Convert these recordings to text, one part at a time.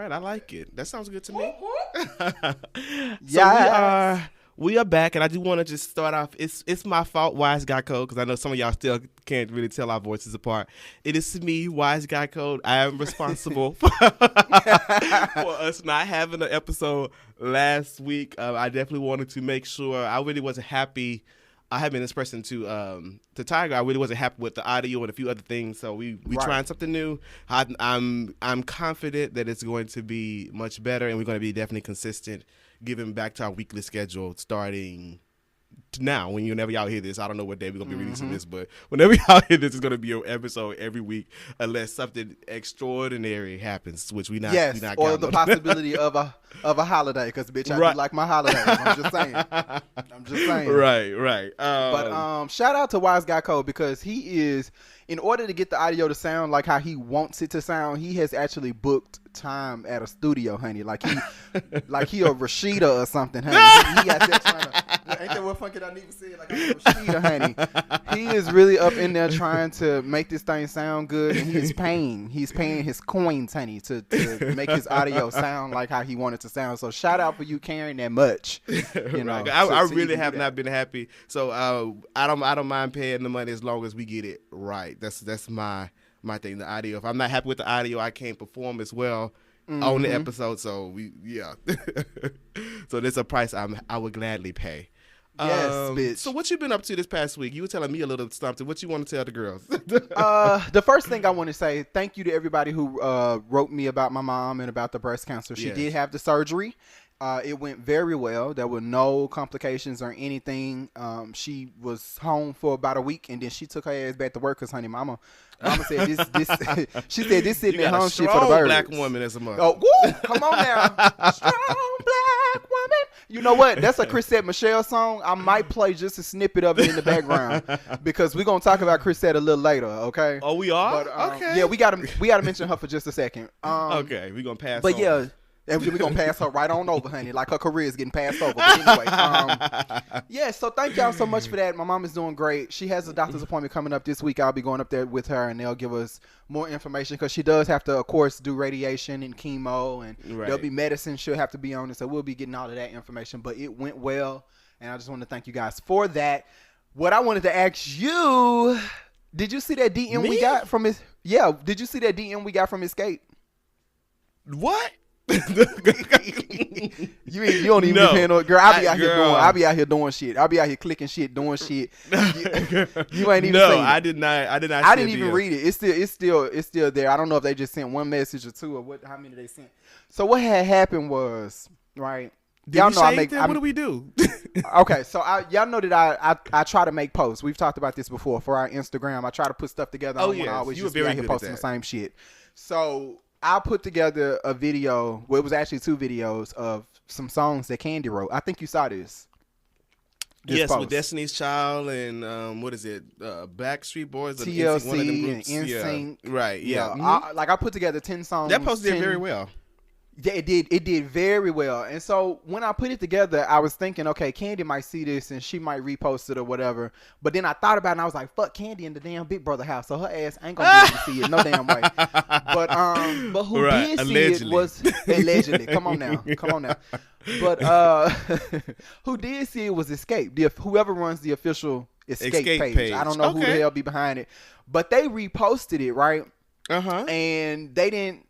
right, I like it. That sounds good to me. Yeah. We are back, and I do want to just start off. It's my fault, Wise Guy Code, because I know some of y'all still can't really tell our voices apart. It is me, Wise Guy Code. I am responsible for us not having an episode last week. I definitely wanted to make sure. I really wasn't happy. I have been this person to Tiger. I really wasn't happy with the audio and a few other things, so we trying something new. I'm confident that it's going to be much better, and we're going to be definitely consistent, giving back to our weekly schedule starting now. Whenever y'all hear this, I don't know what day we're going to be releasing this, but whenever y'all hear this, it's going to be an episode every week unless something extraordinary happens, which we not or the possibility of a holiday, because bitch, I do like my holidays. I'm just saying. Right. But shout out to Wise Guy Code, because he is, in order to get the audio to sound like how he wants it to sound, he has actually booked time at a studio, honey. Like he a Rashida or something, honey. He got that trying to, ain't that what fucking I need to say? Like I'm a Rashida, honey. He is really up in there trying to make this thing sound good, and he's paying his coins, honey, to make his audio sound like how he wanted to sound. So shout out for you caring that much. You know, I really have not been happy. So I don't mind paying the money as long as we get it right. That's my thing. The audio. If I'm not happy with the audio, I can't perform as well on the episode. So so there's a price I would gladly pay. Yes, bitch. So what you been up to this past week? You were telling me a little something. What you want to tell the girls? The first thing I want to say, thank you to everybody who wrote me about my mom and about the breast cancer. She did have the surgery. It went very well. There were no complications or anything. She was home for about a week, and then she took her ass back to work because, honey, mama said this. She said this sitting at home shit for the birds. Black woman as a mother. Oh, woo, come on now, strong black woman. You know what? That's a Chrisette Michelle song. I might play just a snippet of it in the background because we're gonna talk about Chrisette a little later. Okay. Oh, we are. But, okay. Yeah, we gotta mention her for just a second. Okay, we're gonna pass. But yeah. And we're going to pass her right on over, honey. Like her career is getting passed over. But anyway, so thank y'all so much for that. My mom is doing great. She has a doctor's appointment coming up this week. I'll be going up there with her, and they'll give us more information because she does have to, of course, do radiation and chemo, and there'll be medicine she'll have to be on. And so we'll be getting all of that information. But it went well, and I just want to thank you guys for that. What I wanted to ask you, did you see that DM we got from his? Yeah, did you see that DM we got from Escape? What? you don't even be paying no. Girl, I be out here doing shit. I'll be out here clicking shit, doing shit. You ain't even seen it. I did not. I didn't even read it. It's still there. I don't know if they just sent one message or two, or how many they sent. So what had happened was, right? Y'all know what do we do? Okay, so y'all know that I try to make posts. We've talked about this before for our Instagram. I try to put stuff together. I always just be out here posting the same shit. So I put together a video. Well, it was actually 2 videos of some songs that Candy wrote. I think you saw this. Yes, post. With Destiny's Child and what is it? Backstreet Boys, TLC, and NSYNC. Yeah. Right. Yeah. I put together 10 songs. That post did very well. Yeah, it did. It did very well. And so when I put it together, I was thinking, okay, Candy might see this and she might repost it or whatever. But then I thought about it and I was like, fuck Candy in the damn Big Brother house. So her ass ain't gonna be able to see it no damn way. But who did allegedly. See it was allegedly. Come on now. But who did see it was Escape. Whoever runs the official Escape page. I don't know who the hell be behind it. But they reposted it, right? And they didn't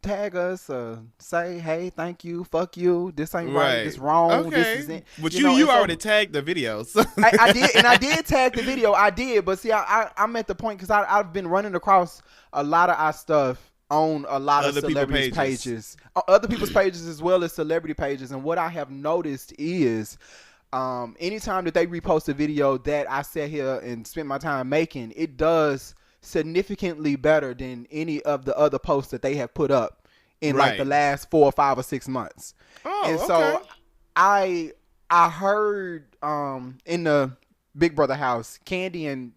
tag us, say, hey, thank you, fuck you, this ain't right, this wrong, this isn't. But you already tagged the videos. I did, and I did tag the video. I did, but see, I'm at the point because I've been running across a lot of our stuff on a lot of celebrities' pages, other people's pages as well as celebrity pages. And what I have noticed is, anytime that they repost a video that I sat here and spent my time making, it does significantly better than any of the other posts that they have put up in like the last 4 or 5 or 6 months. So I heard in the Big Brother house, Candy and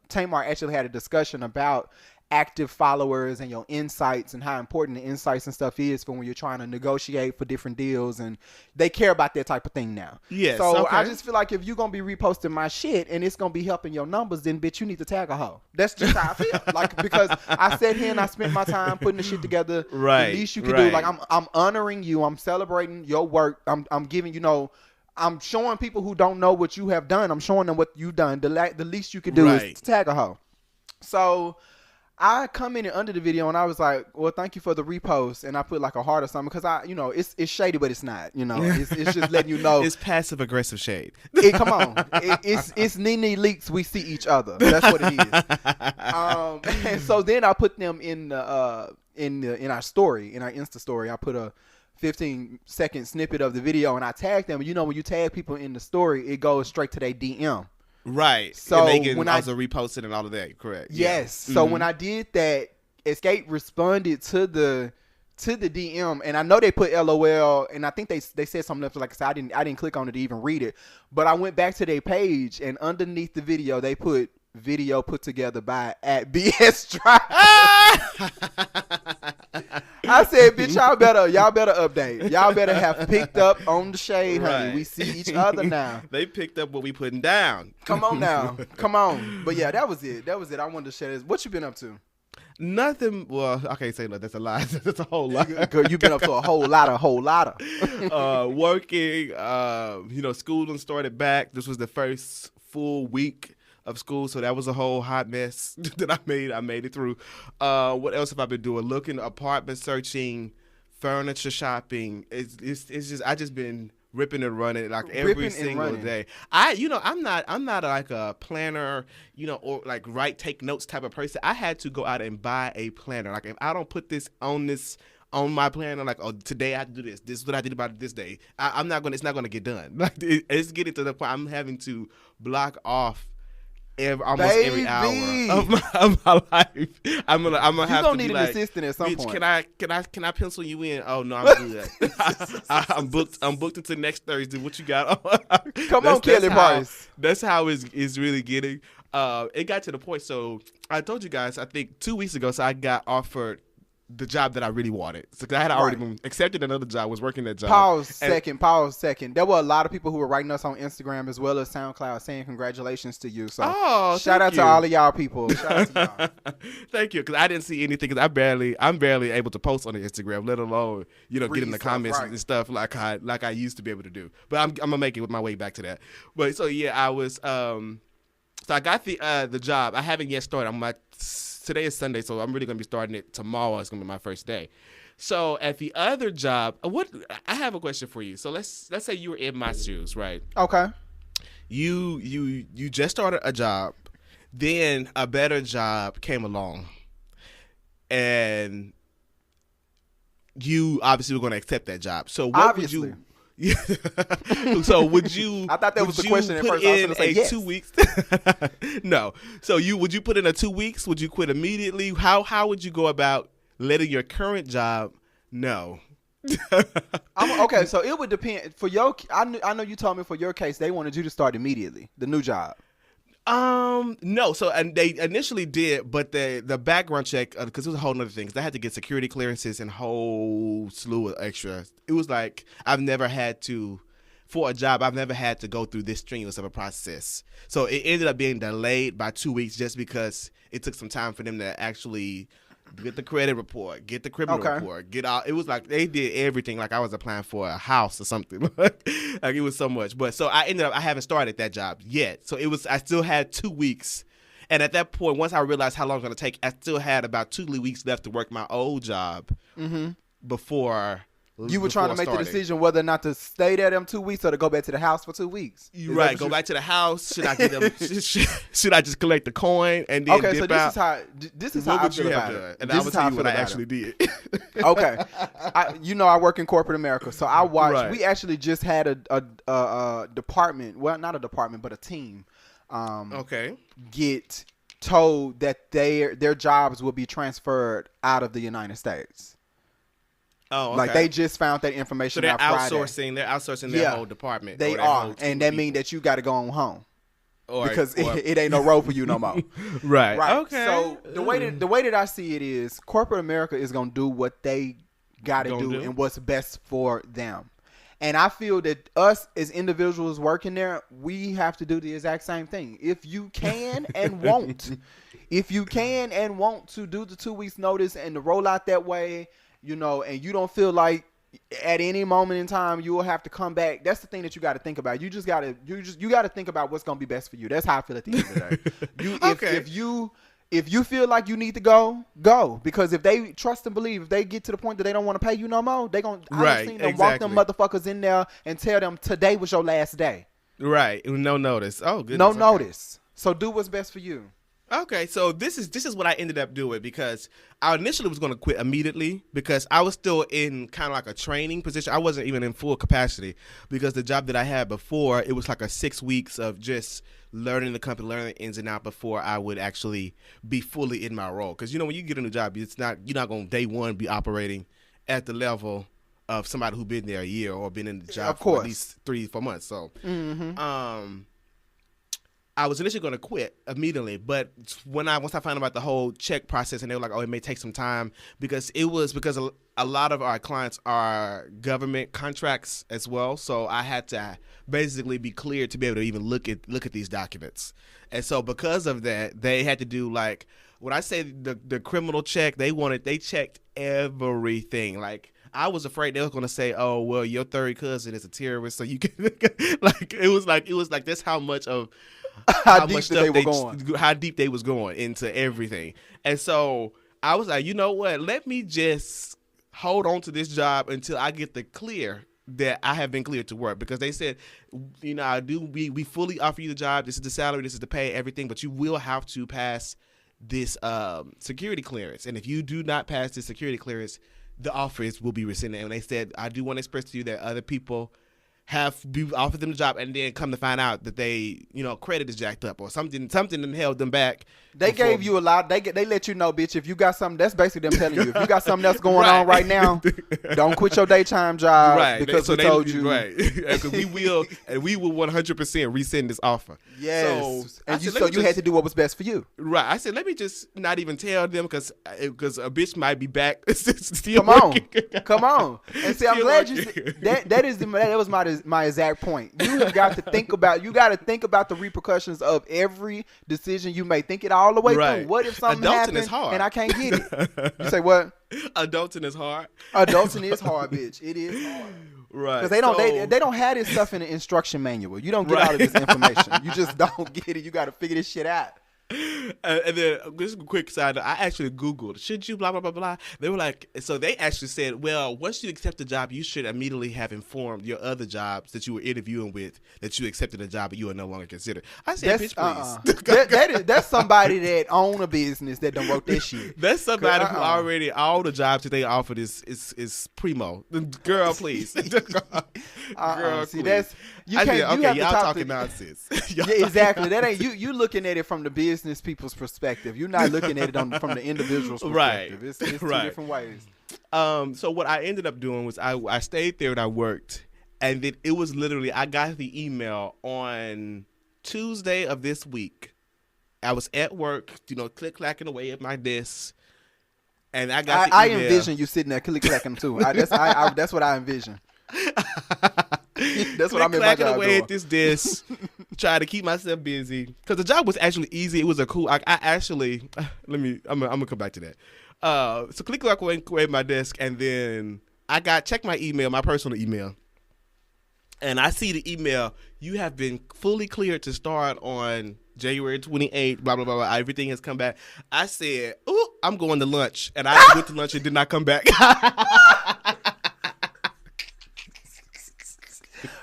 Tamar actually had a discussion about active followers and your insights and how important the insights and stuff is for when you're trying to negotiate for different deals, and they care about that type of thing now. Yes. So I just feel like if you're gonna be reposting my shit and it's gonna be helping your numbers, then bitch, you need to tag a hoe. That's just how I feel. Like, because I sat here and I spent my time putting the shit together. Right. The least you can do. Like, I'm honoring you. I'm celebrating your work. I'm giving, I'm showing people who don't know what you have done. I'm showing them what you've done. The least you can do is to tag a hoe. So I commented under the video and I was like, well, thank you for the repost. And I put like a heart or something because it's shady, but it's not, it's just letting you know. It's passive aggressive shade. Come on. It's Nene Leaks. We see each other. That's what it is. And so then I put them in our story, in our Insta story. I put a 15-second snippet of the video and I tagged them. When you tag people in the story, it goes straight to their DM. Right. So and they can also repost it and all of that, correct? Yes. Yeah. So when I did that, Escape responded to the DM, and I know they put LOL, and I think they said something else. Like I said, I didn't click on it to even read it, but I went back to their page, and underneath the video they put video put together by @BS Drivers. I said, bitch, y'all better update. Y'all better have picked up on the shade, honey. We see each other now. They picked up what we putting down. Come on now. Come on. But yeah, that was it. I wanted to share this. What you been up to? Nothing. Well, I can't say that. That's a lie. That's a whole lot. Girl, you've been up to a whole lot of. Working. School done started back. This was the first full week of school, so that was a whole hot mess that I made it through. What else have I been doing? Looking, apartment searching, furniture shopping. It's just I just been ripping and running like every single day. I'm not like a planner, or like take notes type of person. I had to go out and buy a planner. Like, if I don't put this on my planner, like, oh, today I have to do this. This is what I did about it this day. It's not gonna get done. Like, it's getting to the point I'm having to block off almost every hour of my life. I'm gonna have to be like, you don't need an assistant at some point. Can I pencil you in? Oh no, I'm good. I'm booked until next Thursday. What you got? Come on, Kelly Price. That's how it's really getting. It got to the point. So I told you guys, I think 2 weeks ago. So I got offered the job that I really wanted. So I had already been accepted another job, was working that job. Pause second. There were a lot of people who were writing us on Instagram as well as SoundCloud saying congratulations to you. So shout out to all of y'all people. Shout out to y'all. Thank you, because I didn't see anything, because I'm barely able to post on the Instagram, let alone, get in the comments and stuff like I used to be able to do. But I'm going to make it with my way back to that. But so yeah, I was, so I got the job. I haven't yet started. Today is Sunday, so I'm really going to be starting it tomorrow. It's going to be my first day. So at the other job, I have a question for you. So let's say you were in my shoes, right? Okay. You just started a job, then a better job came along, and you obviously were going to accept that job. So what would you? So would you? I thought that was the question at first. I was going to say yes. 2 weeks. No. So would you put in a 2 weeks? Would you quit immediately? How would you go about letting your current job know? Okay, so it would depend. For your, I know you told me for your case they wanted you to start immediately, the new job. No. So, and they initially did, but the background check, because it was a whole nother thing, because I had to get security clearances and a whole slew of extras. It was like, for a job, I've never had to go through this strenuous of a process. So it ended up being delayed by 2 weeks just because it took some time for them to actually get the credit report, get the criminal report, get out. It was like they did everything like I was applying for a house or something. Like it was so much. But so I haven't started that job yet. So I still had 2 weeks. And at that point, once I realized how long it was going to take, I still had about 2 weeks left to work my old job before. You were trying to make the decision whether or not to stay there them 2 weeks or to go back to the house for 2 weeks. Right, go back to the house. Should I get them? Should I just collect the coin and then dip out? This is how I feel about it. And I will tell you what I actually did. Okay, I work in corporate America, so I watched. Right. We actually just had a department. Well, not a department, but a team. Get told that their jobs will be transferred out of the United States. Oh, okay. Like they just found that information. So they're out outsourcing. They're outsourcing their whole department. They are, and that means that you got to go on home. because it ain't no road for you no more. Right. Right. Okay. So the way that I see it is corporate America is gonna do what they gotta do and what's best for them. And I feel that us as individuals working there, we have to do the exact same thing. If you can and won't, to do the 2 weeks notice and to roll out that way, and you don't feel like at any moment in time you will have to come back. That's the thing that you got to think about. You got to think about what's going to be best for you. That's how I feel at the end of the day. If you feel like you need to go. Because if they trust and believe, if they get to the point that they don't want to pay you no more, they going to walk them motherfuckers in there and tell them today was your last day. Right. No notice. Oh, goodness. No notice. So do what's best for you. Okay, so this is what I ended up doing, because I initially was going to quit immediately because I was still in kind of like a training position. I wasn't even in full capacity because the job that I had before, it was like a 6 weeks of just learning the company, learning the ins and outs before I would actually be fully in my role. Because when you get a new job, you're not going to day one be operating at the level of somebody who's been there a year or been in the job for at least 3-4 months. So, I was initially going to quit immediately, but once I found out about the whole check process, and they were like, "Oh, it may take some time," because a lot of our clients are government contracts as well, so I had to basically be cleared to be able to even look at these documents, and so because of that, they had to do like when I say the criminal check, they checked everything. Like, I was afraid they were going to say, "Oh, well, your third cousin is a terrorist," so you can like it was like that's how much of how deep they was going into everything. And so I was like, you know what? Let me just hold on to this job until I get the clear that I have been cleared to work, because they said, we fully offer you the job. This is the salary, this is the pay, everything, but you will have to pass this security clearance. And if you do not pass this security clearance, the offers will be rescinded. And they said, I do want to express to you that other people have offered them the job and then come to find out that they, credit is jacked up or something held them back. They gave you a lot. They let you know, bitch, if you got something, that's basically them telling you, if you got something else going on right now, don't quit your daytime job because we told you. Right. Because we will 100% rescind this offer. Yes. So you had to do what was best for you. Right. I said, let me just not even tell them because a bitch might be back. Come on. And see, I'm glad you said that was my exact point. You have got to think about the repercussions of every decision you may. Think it all the way through. What if something happens and I can't get it? You say what? Adulting is hard. Adulting is hard, bitch. It is hard. Right. Because they don't have this stuff in the instruction manual. You don't get all of this information. You just don't get it. You got to figure this shit out. And then just a quick side note, I actually Googled, should you blah, blah, blah, blah. They were like, so they actually said, well, once you accept the job, you should immediately have informed your other jobs that you were interviewing with that you accepted a job but you are no longer considered. I said, bitch, please. That's somebody that own a business that done wrote this shit. That's somebody who already, all the jobs that they offered is primo. Girl, please. Girl, see, please. That's, you can't, said, you have y'all to talk talking to, nonsense. Yeah, exactly. That ain't you looking at it from the business people's perspective. You're not looking at it from the individual's perspective. It's two different ways. So what I ended up doing was I stayed there and I worked, and then it was literally, I got the email on Tuesday of this week. I was at work, click-clacking away at my desk, and I got the email. I envision you sitting there click-clacking too. That's what I envision. That's what I'm in my job away doing. At this desk, trying to keep myself busy because the job was actually easy. It was a cool. I'm gonna come back to that. So click away at my desk, and then I check my email, my personal email, and I see the email. You have been fully cleared to start on January 28th. Blah blah blah. Blah. Everything has come back. I said, "Ooh, I'm going to lunch," and I went to lunch and did not come back.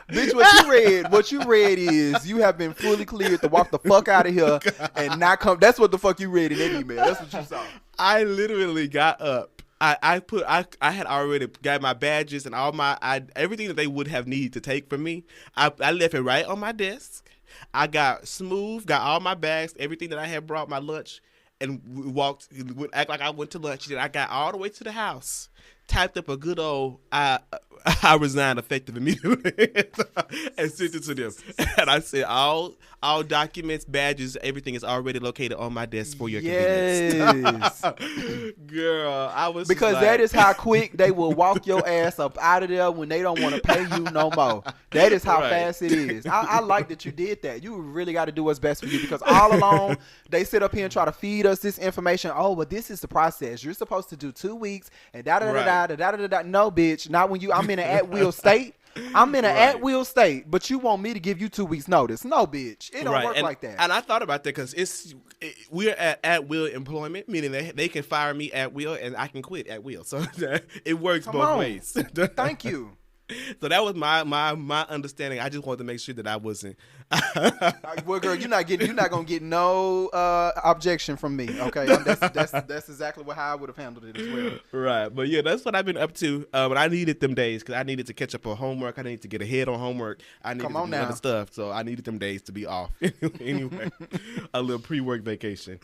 Bitch, what you read is you have been fully cleared to walk the fuck out of here and not come. That's what the fuck you read in that email. That's what you saw. I literally got up. I had already got my badges and all everything that they would have needed to take from me. I left it right on my desk. I got all my bags, everything that I had brought, my lunch, and act like I went to lunch. Then I got all the way to the house. typed up a good old I resigned effective immediately and sent it to them. And I said, all documents, badges, everything is already located on my desk for your convenience. Girl, I was because that is how quick they will walk your ass up out of there when they don't want to pay you no more. That is how fast it is. I like that you did that. You really got to do what's best for you, because all along they sit up here and try to feed us this information. Oh, but this is the process. You're supposed to do 2 weeks and da da da da da da da. No, bitch, not when I'm in an at-will state. I'm in an at-will state, but you want me to give you 2 weeks notice. No, bitch. It don't work like that. And I thought about that because we're at-will employment, meaning they can fire me at will and I can quit at will. So it works both ways. Thank you. So that was my understanding. I just wanted to make sure that I wasn't. Well, girl, you're not gonna get no objection from me. Okay, that's exactly how I would have handled it as well. Right, but yeah, that's what I've been up to. But I needed them days because I needed to catch up on homework. I needed to get ahead on homework. I needed to do other stuff, so I needed them days to be off. Anyway, a little pre-work vacation.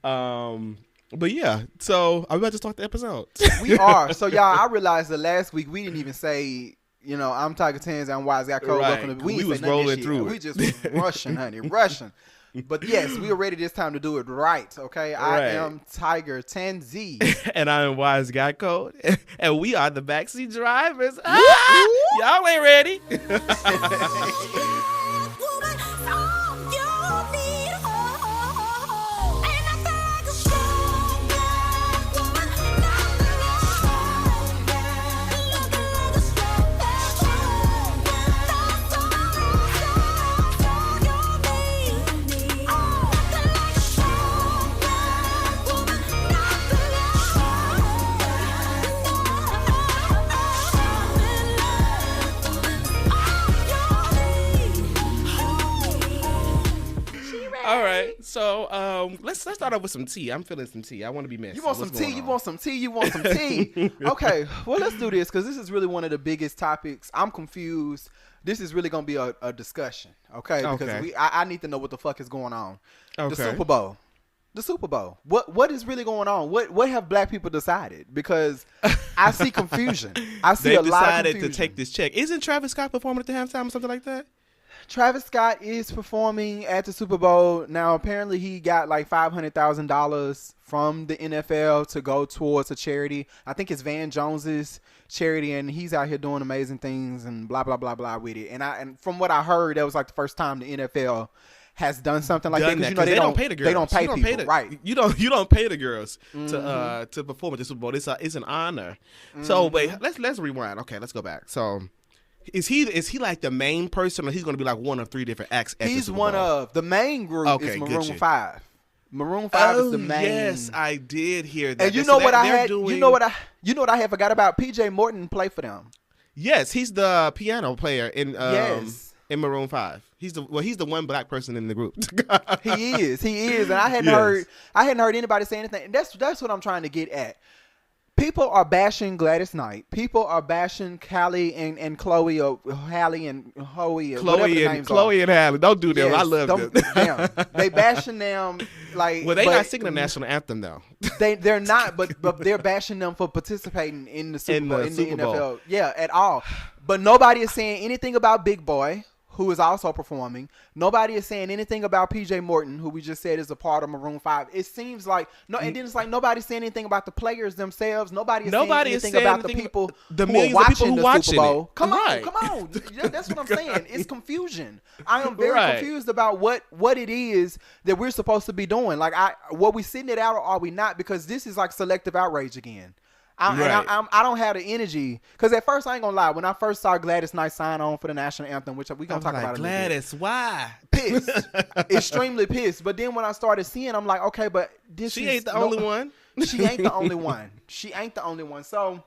But yeah, so I'm about to start the episode. We are. So y'all, I realized that last week we didn't even say, I'm Tiger Tans, I'm Wise Guy Code. Right. We was rolling through it. We just was rushing, honey, rushing. But yes, we are ready this time to do it right, okay? I am Tiger Tanzi. And I am Wise Guy Code. And we are the Backseat Drivers. Y'all ain't ready. All right, so let's start off with some tea. I'm feeling some tea. I want to be messy. You want some tea? You want some tea? You want some tea? Okay, well, let's do this because this is really one of the biggest topics. I'm confused. This is really gonna be a discussion, okay? Because I need to know what the fuck is going on. Okay. The Super Bowl. What is really going on? What have black people decided? Because I see confusion. I see a lot of confusion. They decided to take this check. Isn't Travis Scott performing at the halftime or something like that? Travis Scott is performing at the Super Bowl. Now, apparently he got like $500,000 from the NFL to go towards a charity. I think it's Van Jones's charity, and he's out here doing amazing things and blah, blah, blah, blah with it. And from what I heard, that was like the first time the NFL has done something like that. Because they don't pay the girls. They don't pay people, right? You don't pay the girls to perform at the Super Bowl. It's an honor. So wait, let's rewind. Okay, let's go back. So is he like the main person, or he's going to be like one of 3 different acts at the Super Bowl? He's one of the main group. Is Maroon 5. Maroon 5 is the main. Yes, I did hear that. And you know what I had forgot about? PJ Morton played for them. Yes, he's the piano player in Maroon 5. He's the one black person in the group. He is, and I hadn't heard anybody say anything. That's what I'm trying to get at. People are bashing Gladys Knight. People are bashing Callie and Chloe, or Halle and Hoey, or whatever the names Chloe and Halle. Don't do them. Yes, I love them. Damn. They bashing them like. Well, they're not singing the national anthem though. They're not, but they're bashing them for participating in the Super Bowl, in the NFL. Yeah, at all. But nobody is saying anything about Big Boy, who is also performing. Nobody is saying anything about PJ Morton, who we just said is a part of Maroon 5. It seems like and then it's like nobody's saying anything about the players themselves. Nobody is saying anything about the people, the millions of people who are watching the Super Bowl. Come on. That's what I'm saying. It's confusion. I am very confused about what it is that we're supposed to be doing. Like, what we sitting it out, or are we not? Because this is like selective outrage again. I don't have the energy, because at first, I ain't gonna lie, when I first saw Gladys Knight sign on for the national anthem, which we gonna talk about Gladys, why? Pissed. Extremely pissed. But then when I started seeing, I'm like, okay, but she ain't the only one. She ain't the only one. She ain't the only one. So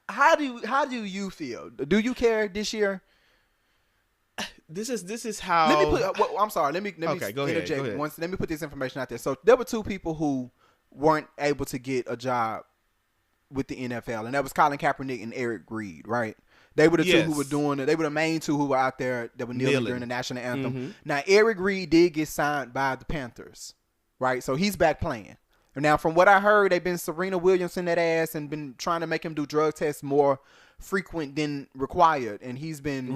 how do you feel? Do you care this year? This is how. Let me put. I'm sorry. Let me okay, go interject. Ahead. Once, let me put this information out there. So there were 2 people who weren't able to get a job with the NFL, and that was Colin Kaepernick and Eric Reed, right? They were the 2 who were doing it. They were the main 2 who were out there that were kneeling during the national anthem. Now, Eric Reed did get signed by the Panthers, right? So he's back playing. Now, from what I heard, they've been Serena Williams in that ass and been trying to make him do drug tests more frequent than required. And he's been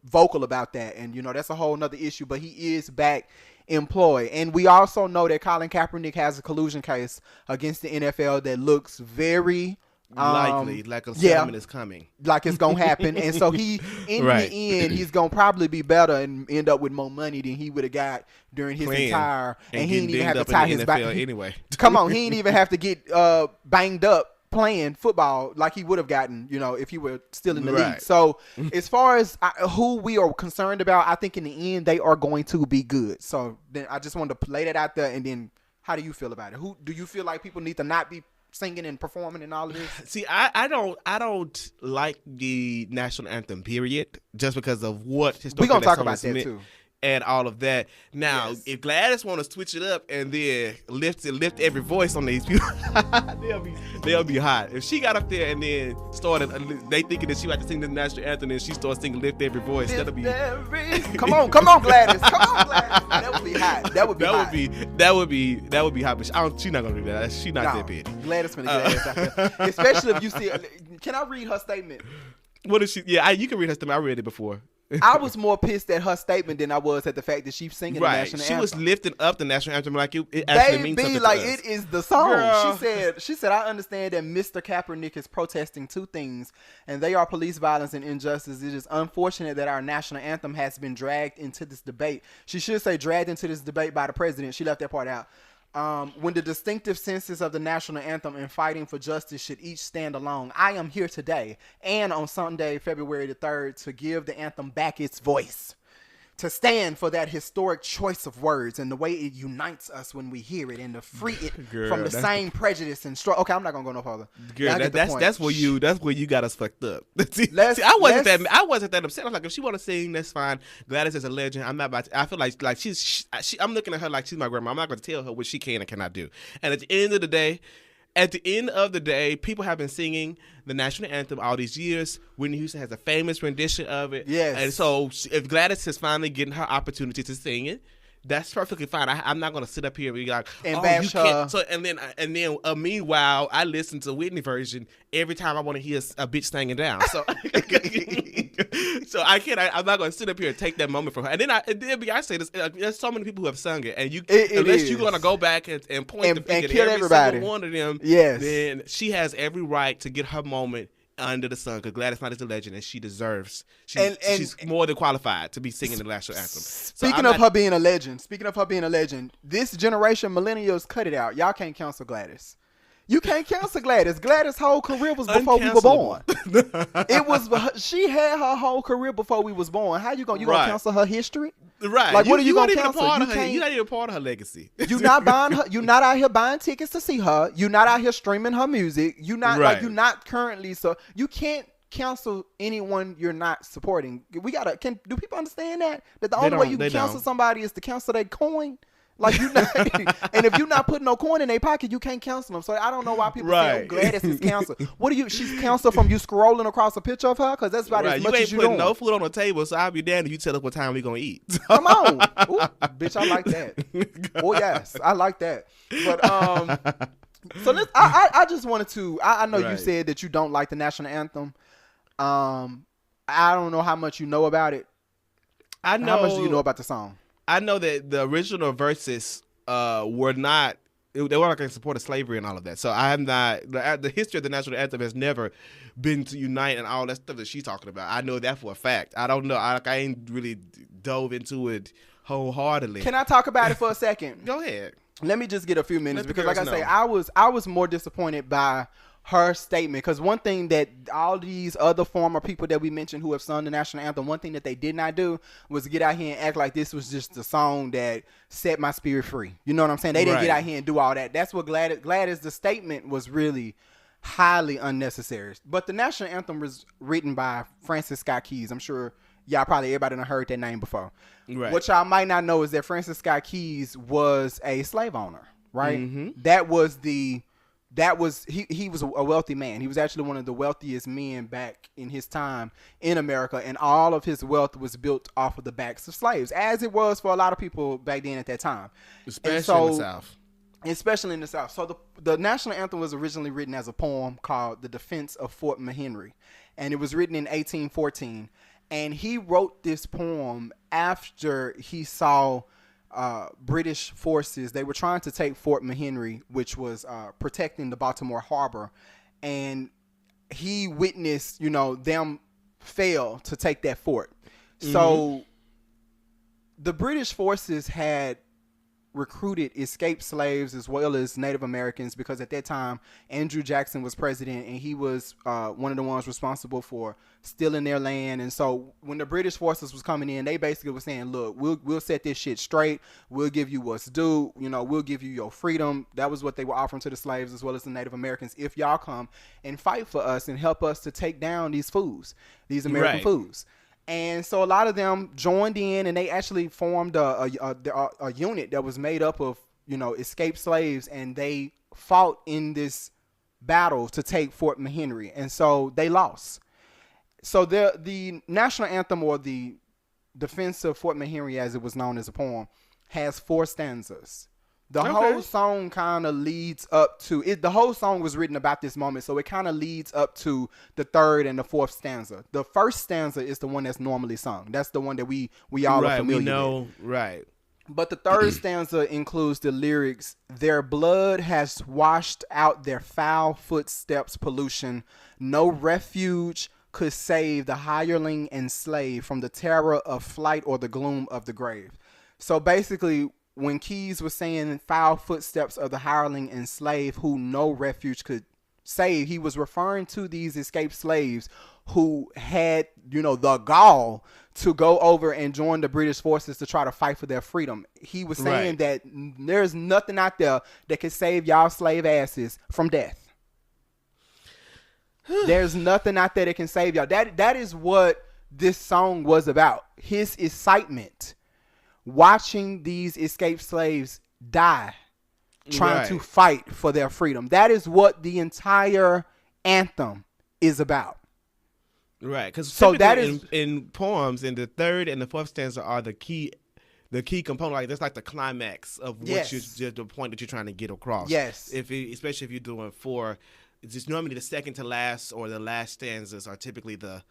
vocal about that. And, that's a whole nother issue. But he is back employed. And we also know that Colin Kaepernick has a collusion case against the NFL that looks very likely, like a settlement is coming, like it's gonna happen. And so he, in the end, he's gonna probably be better and end up with more money than he would have got during his entire. And he didn't even have to tie his back. Anyway, come on, he didn't even have to get banged up playing football like he would have gotten, if he were still in the league. So as far as who we are concerned about, I think in the end they are going to be good. So then I just wanted to lay that out there. And then, how do you feel about it? Who do you feel like people need to not be singing and performing and all of this? See, I don't like the national anthem, period, just because of what we're gonna talk about that too. And all of that. Now, if Gladys want to switch it up and then lift every voice on these people, they'll be hot. If she got up there and then started, they thinking that she had to sing the national anthem, and she starts singing "Lift Every Voice," that'll be. Come on, Gladys, That would be hot. That would be hot. But she's not gonna do that. She's not that big. Gladys gonna get ass out there, especially if you see. Can I read her statement? What is she? Yeah, you can read her statement. I read it before. I was more pissed at her statement than I was at the fact that she's singing the national anthem. She was lifting up the national anthem like it actually means something like to us. It is the song. Girl. She said, I understand that Mr. Kaepernick is protesting two things, and they are police violence and injustice. It is unfortunate that our national anthem has been dragged into this debate. She should say dragged into this debate by the president. She left that part out. When the distinctive senses of the national anthem and fighting for justice should each stand alone, I am here today and on Sunday, February the 3rd, to give the anthem back its voice, to stand for that historic choice of words and the way it unites us when we hear it and to free it from the same prejudice and struggle. Okay, I'm not gonna go no further. Girl, that's where you got us fucked up. I wasn't that upset. I was like, if she want to sing, that's fine. Gladys is a legend. I'm not about to, I feel like I'm looking at her like she's my grandma. I'm not going to tell her what she can and cannot do. And at the end of the day, people have been singing the national anthem all these years. Whitney Houston has a famous rendition of it. Yes. And so if Gladys is finally getting her opportunity to sing it, that's perfectly fine. I'm not gonna sit up here and be like, and bash her. So and then meanwhile, I listen to Whitney version every time I want to hear a bitch singing down. So so I'm not gonna sit up here and take that moment from her. And then I say this. There's so many people who have sung it, and unless you're gonna go back and point the finger at every everybody. single one of them, then she has every right to get her moment under the sun, because Gladys Knight is a legend and she deserves. She's more than qualified to be singing the national anthem. Speaking of her being a legend, this generation millennials, cut it out. Y'all can't cancel Gladys. You can't cancel Gladys. Gladys' whole career was before we were born. She had her whole career before we was born. How you gonna cancel her history? Right. Like, what are you gonna cancel? You're not even a part of her legacy. You're not buying her. You're not out here buying tickets to see her. You're not out here streaming her music. You're not you're not currently. So you can't cancel anyone you're not supporting. Do people understand that the only way you can cancel somebody is to cancel their coin? Like, you not, and if you're not putting no coin in their pocket, you can't cancel them. So I don't know why people say, "Oh, Gladys is canceled." She's canceled from you scrolling across a picture of her? Because that's about as much as you doing. You ain't putting no food on the table, so I'll be damned if you tell us what time we gonna eat. Come on, ooh, bitch, I like that. Oh yes, I like that. But so I just wanted to. I know you said that you don't like the national anthem. I don't know how much you know about it. I know. How much do you know about the song? I know that the original verses were not. They weren't like in support of slavery and all of that. So I am not. The history of the national anthem has never been to unite and all that stuff that she's talking about. I know that for a fact. I don't know. I ain't really dove into it wholeheartedly. Can I talk about it for a second? Go ahead. Let me just get a few minutes because, like I say, I was more disappointed by her statement, because one thing that all these other former people that we mentioned who have sung the national anthem, one thing that they did not do was get out here and act like this was just the song that set my spirit free. You know what I'm saying? They didn't get out here and do all that. That's what Gladys, the statement was really highly unnecessary. But the national anthem was written by Francis Scott Keys. I'm sure everybody done heard that name before. Right. What y'all might not know is that Francis Scott Keys was a slave owner, right? Mm-hmm. He was a wealthy man. He was actually one of the wealthiest men back in his time in America, and all of his wealth was built off of the backs of slaves, as it was for a lot of people back then at that time. Especially in the South. especially in the South. So the national anthem was originally written as a poem called "The Defense of Fort McHenry," and it was written in 1814. And he wrote this poem after he saw British forces. They were trying to take Fort McHenry, which was protecting the Baltimore harbor, and he witnessed, them fail to take that fort. Mm-hmm. So the British forces had recruited escaped slaves as well as Native Americans, because at that time Andrew Jackson was president, and he was one of the ones responsible for stealing their land. And so when the British forces was coming in, they basically were saying, look, we'll set this shit straight, we'll give you what's due, we'll give you your freedom. That was what they were offering to the slaves as well as the Native Americans. If y'all come and fight for us and help us to take down these fools, these American fools. And so a lot of them joined in, and they actually formed a unit that was made up of, escaped slaves, and they fought in this battle to take Fort McHenry. And so they lost. So the national anthem, or the defense of Fort McHenry, as it was known as a poem, has 4 stanzas. The whole song kind of leads up to it. The whole song was written about this moment, so it kind of leads up to the 3rd and the 4th stanza. The first stanza is the one that's normally sung. That's the one that we all are familiar with. Right. But the 3rd stanza includes the lyrics: "Their blood has washed out their foul footsteps' pollution. No refuge could save the hireling and slave from the terror of flight or the gloom of the grave." So basically, when Keys was saying foul footsteps of the hireling and slave who no refuge could save, he was referring to these escaped slaves who had, the gall to go over and join the British forces to try to fight for their freedom. He was saying that there's nothing out there that can save y'all slave asses from death. There's nothing out there that can save y'all. That is what this song was about. His excitement watching these escaped slaves die, trying to fight for their freedom. That is what the entire anthem is about. Right, because so that is in poems, in the 3rd and the 4th stanza are the key component. Like that's like the climax of what the point that you're trying to get across. Yes, especially if you're doing 4, it's just normally the second to last or the last stanzas are typically the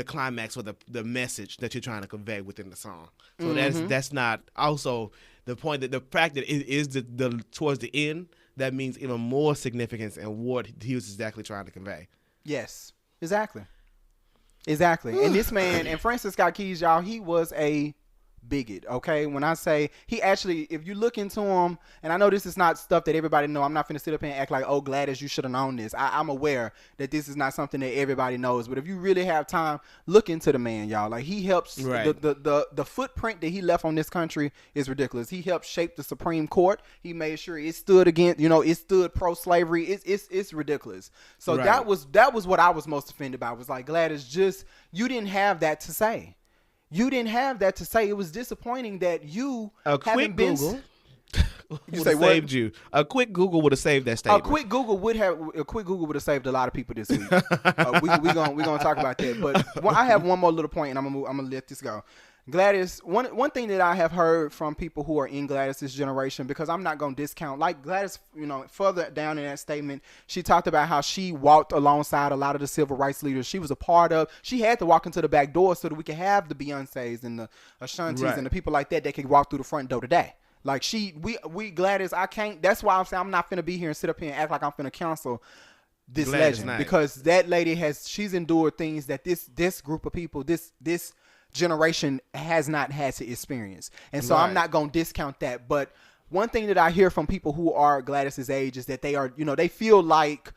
climax or the message that you're trying to convey within the song. So that's not also the point, that the fact that it is the towards the end, that means even more significance in what he was exactly trying to convey. Yes, exactly. And this man, and Francis Scott Keys, y'all, he was a bigot. Okay, when I say he actually, if you look into him, and I know this is not stuff that everybody know, I'm not finna sit up here and act like, oh, Gladys, you should have known this. I'm aware that this is not something that everybody knows, but if you really have time, look into the man, y'all. Like, he helps the footprint that he left on this country is ridiculous. He helped shape the Supreme Court. He made sure it stood against, it stood pro-slavery. It's ridiculous. So that was what I was most offended by, was like, Gladys, you didn't have that to say. You didn't have that to say. It was disappointing that you haven't been. Google would have saved you. A quick Google would have saved that statement. A quick Google would have saved a lot of people this week. We're gonna talk about that. But I have one more little point, and I'm gonna let this go. Gladys, one thing that I have heard from people who are in Gladys's generation, because I'm not going to discount, like Gladys, further down in that statement, she talked about how she walked alongside a lot of the civil rights leaders she was a part of. She had to walk into the back door so that we could have the Beyoncés and the Ashantis and the people like that could walk through the front door today. Like we Gladys, I can't, that's why I'm saying I'm not finna be here and sit up here and act like I'm finna cancel this legend, because that lady she's endured things that this group of people, this generation has not had to experience. And so I'm not going to discount that. But one thing that I hear from people who are Gladys's age is that they are, they feel like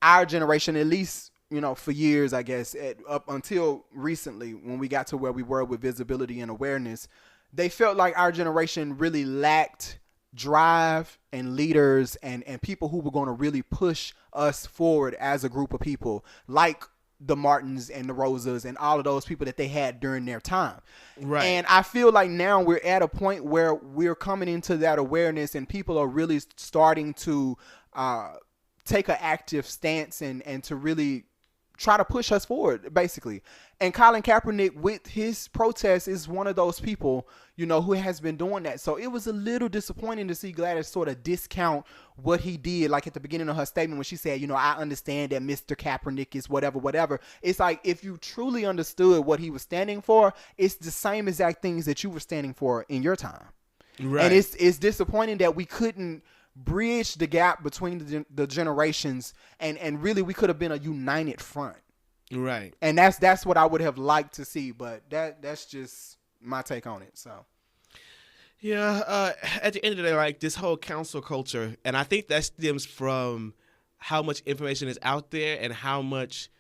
our generation, at least, for years, I guess, up until recently, when we got to where we were with visibility and awareness, they felt like our generation really lacked drive and leaders and people who were going to really push us forward as a group of people, like the Martins and the Rosas and all of those people that they had during their time. Right. And I feel like now we're at a point where we're coming into that awareness, and people are really starting to take an active stance and to really try to push us forward, basically. And Colin Kaepernick, with his protest, is one of those people, you know, who has been doing that. So it was a little disappointing to see Gladys sort of discount what he did, like at the beginning of her statement when she said, you know, I understand that Mr. Kaepernick is whatever. It's like, if you truly understood what he was standing for, it's the same exact things that you were standing for in your time. Right. And it's disappointing that we couldn't bridge the gap between the generations, and really we could have been a united front. Right. And that's what I would have liked to see, but that's just my take on it. So yeah, at the end of the day, like, this whole council culture, and I think that stems from how much information is out there and how much,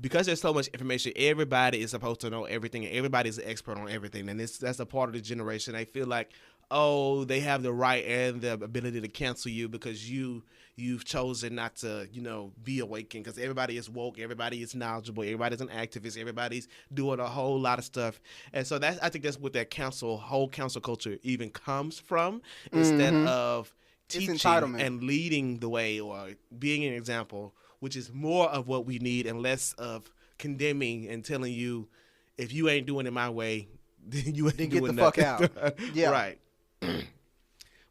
because there's so much information, everybody is supposed to know everything and everybody's an expert on everything, and that's a part of the generation. I feel like, oh, they have the right and the ability to cancel you because you've chosen not to, you know, be awakened, because everybody is woke, everybody is knowledgeable, everybody's an activist, everybody's doing a whole lot of stuff. And so I think that's what that whole council culture even comes from, instead of teaching and leading the way or being an example, which is more of what we need and less of condemning and telling you, if you ain't doing it my way, then you ain't doing get the nothing. fuck out. Yeah. Right.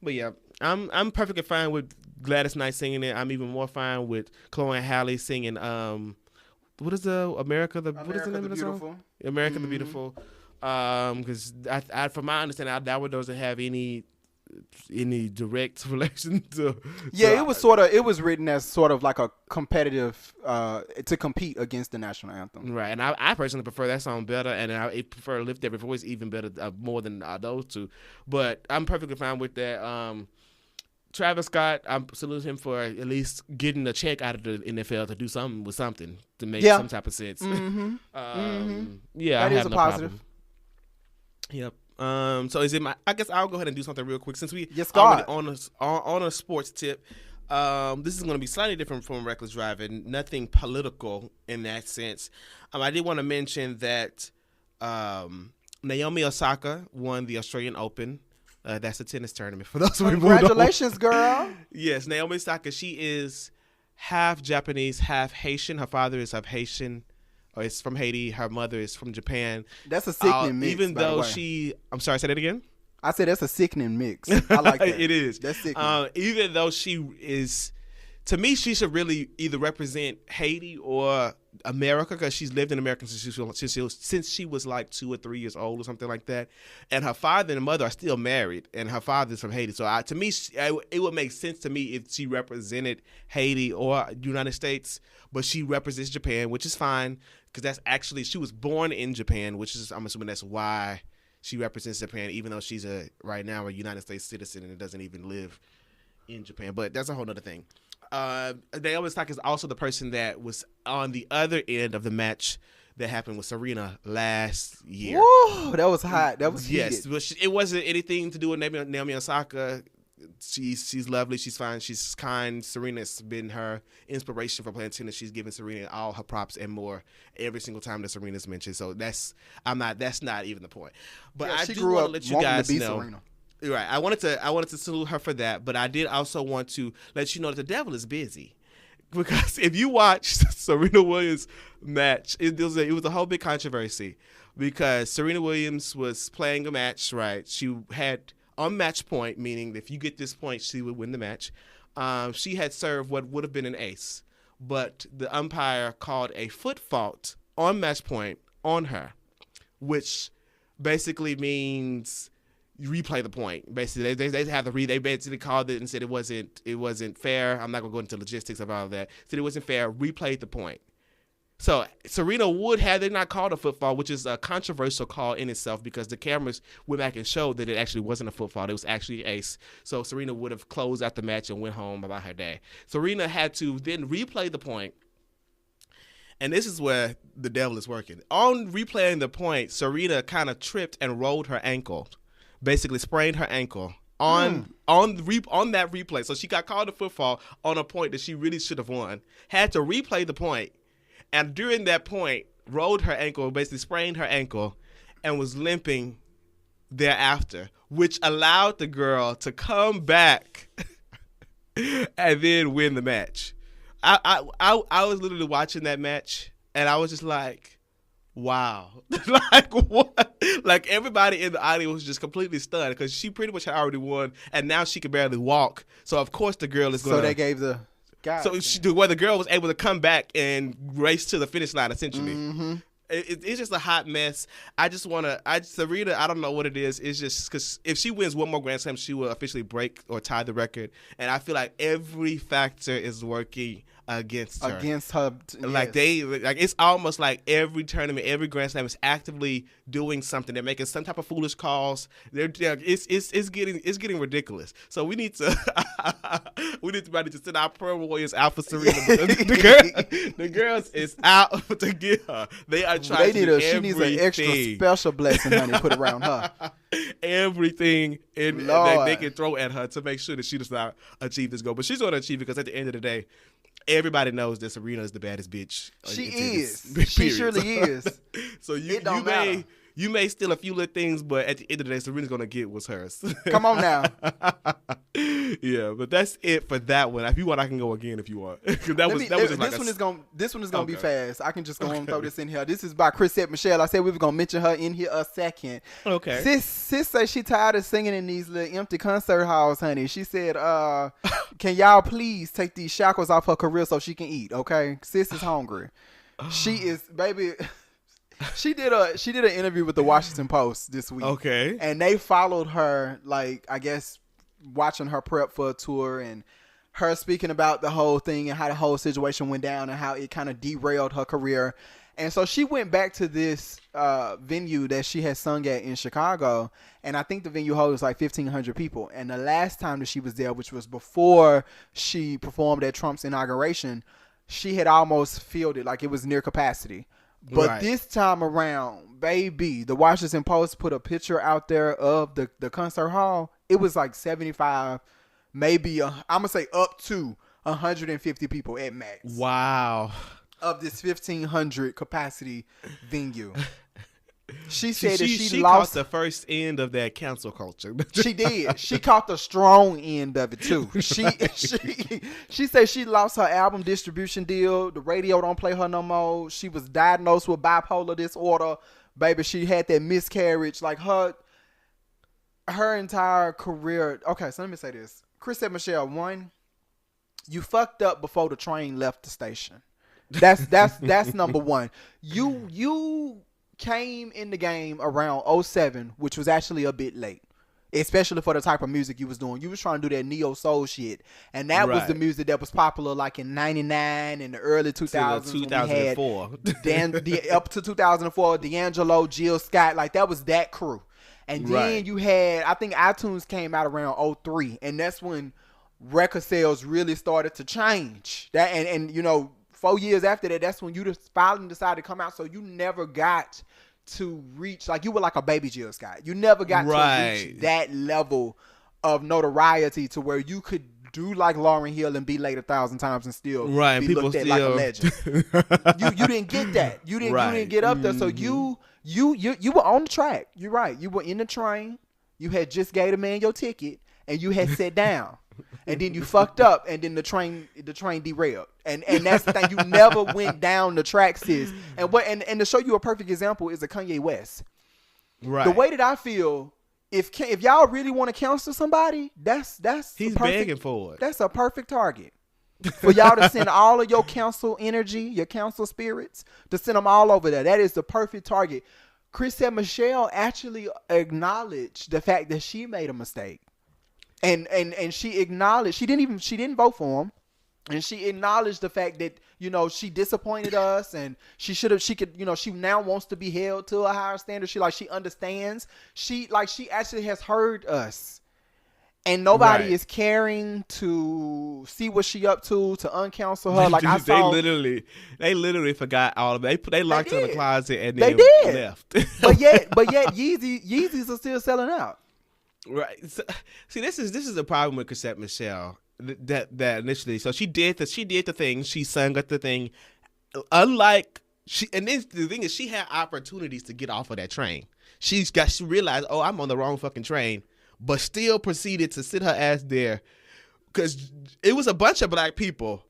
But yeah, I'm perfectly fine with Gladys Knight singing it. I'm even more fine with Chloe and Halle singing what is the America the name of the song? America the Beautiful. Because I from my understanding, that one doesn't have any direct relation to. Yeah, it was written as sort of like a competitive to compete against the national anthem. Right, and I personally prefer that song better, and I prefer Lift Every Voice even better, more than those two. But I'm perfectly fine with that. Travis Scott, I salute him for at least getting a check out of the NFL to do something with something to make some type of sense. Mm-hmm. Yeah, that is a positive. Yep. So is it I guess I'll go ahead and do something real quick since we already on a sports tip. This is going to be slightly different from reckless driving, nothing political in that sense. I did want to mention that Naomi Osaka won the Australian Open. That's a tennis tournament for those who don't know. Congratulations, girl. Yes, Naomi Osaka. She is half Japanese, half Haitian. Her father is half Haitian. Or it's from Haiti. Her mother is from Japan. That's a sickening mix. Even though I'm sorry, say that again? I said that's a sickening mix. I like that. It is. That's sickening. Even though she is, to me, she should really either represent Haiti or America, because she's lived in America since she was like 2 or 3 years old or something like that. And her father and mother are still married, and her father's from Haiti. So to me, it would make sense to me if she represented Haiti or United States, but she represents Japan, which is fine, because that's actually, she was born in Japan, which is, I'm assuming that's why she represents Japan, even though she's right now a United States citizen and doesn't even live in Japan. But that's a whole other thing. Naomi Osaka is also the person that was on the other end of the match that happened with Serena last year. Whoa, that was hot. That was heated. Yes, but it wasn't anything to do with Naomi Osaka. She's lovely. She's fine. She's kind. Serena's been her inspiration for playing tennis. She's given Serena all her props and more every single time that Serena's mentioned. So that's not even the point. But yeah, I do want to let you guys know. Serena. Right. I wanted to salute her for that, but I did also want to let you know that the devil is busy. Because if you watch Serena Williams' match, it was a whole big controversy, because Serena Williams was playing a match, right? She had on match point, meaning if you get this point, she would win the match. She had served what would have been an ace, but the umpire called a foot fault on match point on her, which basically means you replay the point. Basically, they had to they basically called it and said it wasn't fair. I'm not gonna go into logistics of all of that. Said it wasn't fair. Replayed the point. So Serena would had they not called a foot fault, which is a controversial call in itself, because the cameras went back and showed that it actually wasn't a foot fault. It was actually ace. So Serena would have closed out the match and went home about her day. Serena had to then replay the point. And this is where the devil is working. On replaying the point, Serena kind of tripped and rolled her ankle. Basically sprained her ankle on that replay. So she got called a foot fault on a point that she really should have won. Had to replay the point, and during that point, rolled her ankle, basically sprained her ankle, and was limping thereafter, which allowed the girl to come back and then win the match. I was literally watching that match, And I was just like, wow. Like, what? Like, everybody in the audience was just completely stunned because she pretty much had already won, and now she can barely walk. So, of course, the girl is going to... So, they gave the... where the girl was able to come back and race to the finish line, essentially. Mm-hmm. It's just a hot mess. Serena, I don't know what it is. It's just because if she wins one more Grand Slam, she will officially break or tie the record. And I feel like every factor is working against her. Like it's almost like every tournament, every Grand Slam is actively doing something. They're making some type of foolish calls. It's getting ridiculous. So we need to to send our Pro Warriors out for Serena. The girls is out to get her. They are trying to do everything. She needs an extra special blessing, honey, put around her. Everything that they can throw at her to make sure that she does not achieve this goal. But she's going to achieve it because at the end of the day, everybody knows that Serena is the baddest bitch. She is. She surely is. So you may steal a few little things, but at the end of the day, Serena's gonna get what's hers. Come on now. Yeah, but that's it for that one. If you want, I can go again if you want. This one is gonna be fast. I can just go on and throw this in here. This is by Chrisette Michelle. I said we were gonna mention her in here a second. Okay. Sis says she tired of singing in these little empty concert halls, honey. She said, can y'all please take these shackles off her career so she can eat? Okay, sis is hungry. She is, baby. She did an interview with the Washington Post this week. Okay. And they followed her, like, I guess, watching her prep for a tour and her speaking about the whole thing and how the whole situation went down and how it kind of derailed her career. And so she went back to this venue that she had sung at in Chicago. And I think the venue holds like 1,500 people. And the last time that she was there, which was before she performed at Trump's inauguration, she had almost filled it, like it was near capacity. But this time around, baby, the Washington Post put a picture out there of the concert hall. It was like 75, maybe, I'm going to say up to 150 people at max. Wow. Of this 1,500 capacity venue. She said that she lost caught the first end of that cancel culture. She did. She caught the strong end of it too. She said she lost her album distribution deal. The radio don't play her no more. She was diagnosed with bipolar disorder. Baby, she had that miscarriage. Like her entire career. Okay, so let me say this. Chrisette Michelle, one, you fucked up before the train left the station. That's number one. You came in the game around 2007, which was actually a bit late, especially for the type of music you was doing. You was trying to do that neo soul shit, and that was the music that was popular like in '99 and the early 2000s. 2004, up to 2004, D'Angelo, Jill Scott, like that was that crew. And then you had, I think iTunes came out around 2003, and that's when record sales really started to change. That and you know, 4 years after that, that's when you just finally decided to come out. So you never got to reach, like you were like a baby Jill Scott. You never got to reach that level of notoriety to where you could do like Lauryn Hill and be late 1,000 times and still be looked at like a legend. you didn't get that. You didn't get up there. So you were on the track. You're right. You were in the train. You had just gave a man your ticket and you had sat down. And then you fucked up, and then the train derailed, and that's the thing. You never went down the track, sis. And to show you a perfect example is a Kanye West. Right. The way that I feel, if y'all really want to counsel somebody, that's he's begging for it. That's a perfect target for y'all to send all of your counsel energy, your counsel spirits, to send them all over there. That is the perfect target. Chrisette Michelle actually acknowledged the fact that she made a mistake. And she acknowledged she didn't vote for him, and she acknowledged the fact that, you know, she disappointed us, and she now wants to be held to a higher standard. She understands. She actually has heard us, and nobody is caring to see what she up to uncounsel her. Like they literally forgot all of it. They locked her in the closet and then left. but yet Yeezys are still selling out. Right. So, see, this is the problem with Chrisette Michelle. That initially, so she did the thing. She sung at the thing. Unlike and then the thing is, she had opportunities to get off of that train. She realized, oh, I'm on the wrong fucking train, but still proceeded to sit her ass there, because it was a bunch of black people.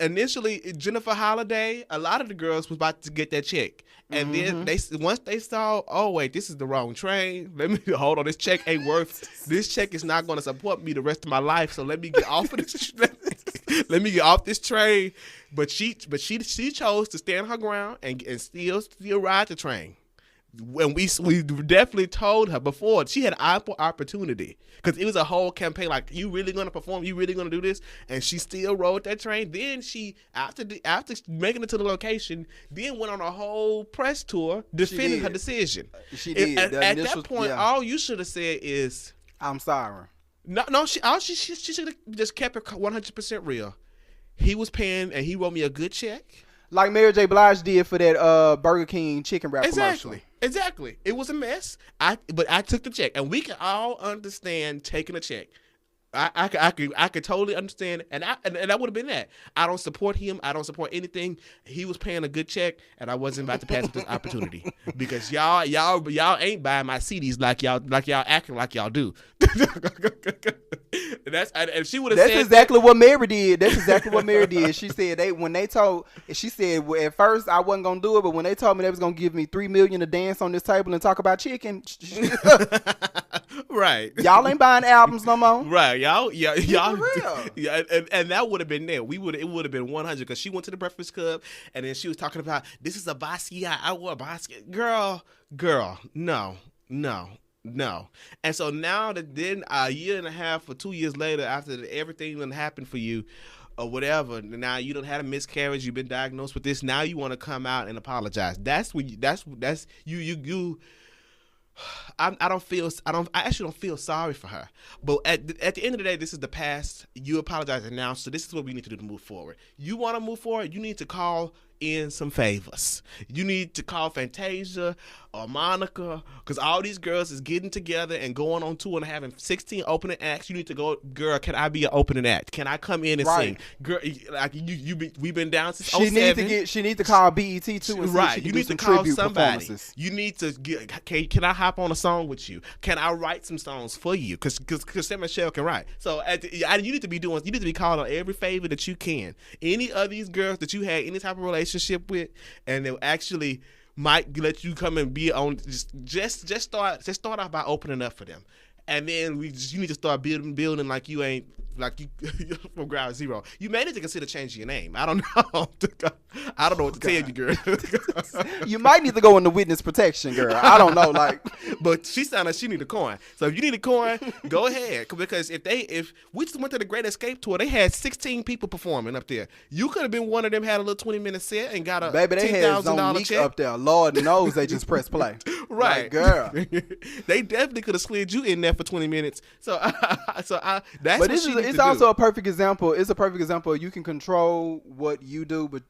Initially, Jennifer Holliday, a lot of the girls was about to get that check. And then once they saw, oh wait, this is the wrong train. Let me hold on. This check ain't worth. This check is not going to support me the rest of my life. So let me get off of this. Let me get off this train. But she chose to stand her ground and still ride the train. When we definitely told her before, she had ample opportunity because it was a whole campaign like, you really gonna perform, you really gonna do this, and she still rode that train. Then she after making it to the location, then went on a whole press tour defending her decision. She did. At that point, all you should have said is, "I'm sorry." No, she should have just kept it 100% real. He was paying, and he wrote me a good check. Like Mary J. Blige did for that Burger King chicken wrap commercial. Exactly. It was a mess. But I took the check, and we can all understand taking a check. I could totally understand, and that would have been that. I don't support him. I don't support anything. He was paying a good check, and I wasn't about to pass up this opportunity because y'all ain't buying my CDs like y'all acting like y'all do. And she would have said exactly what Mary did. That's exactly what Mary did. She said she said well, at first I wasn't gonna do it, but when they told me they was gonna give me $3 million to dance on this table and talk about chicken, right? Y'all ain't buying albums no more, right? Y'all, real. Yeah, and that would have been there. It would have been 100 because she went to the Breakfast Club and then she was talking about this is a Basquiat. I wore a Basquiat. Girl, no. And so now that then a year and a half or 2 years later, after everything that happened for you or whatever, now you done had a miscarriage, you've been diagnosed with this. Now you want to come out and apologize. That's you. I actually don't feel sorry for her. But at the end of the day, this is the past. You apologize now, so this is what we need to do to move forward. You want to move forward, you need to call in some favors. You need to call Fantasia or Monica, because all these girls is getting together and going on tour and having 16 opening acts. You need to go, girl, can I be an opening act? Can I come in and sing? Girl, like we've been down since 07. She need to call BET too. And right. You need to call somebody. You need to get, can I hop on a song with you? Can I write some songs for you? Because Sarah Michelle can write. So you need to be calling on every favor that you can. Any of these girls that you had any type of relationship with, and they actually might let you come and be on. Just start off by opening up for them, and then you need to start building like you ain't like you from ground zero. You may need to consider changing your name. I don't know. I don't know what to tell you, girl. You might need to go into witness protection, girl. I don't know, but she sounded like she need a coin. So if you need a coin, go ahead. Because if we just went to the Great Escape tour, they had 16 people performing up there. You could have been one of them, had a little 20-minute set and got a $10,000 check up there. Lord knows they just press play. Right, like, girl. They definitely could have slid you in there for 20 minutes. So that's. But what it's also a perfect example. It's a perfect example. You can control what you do, but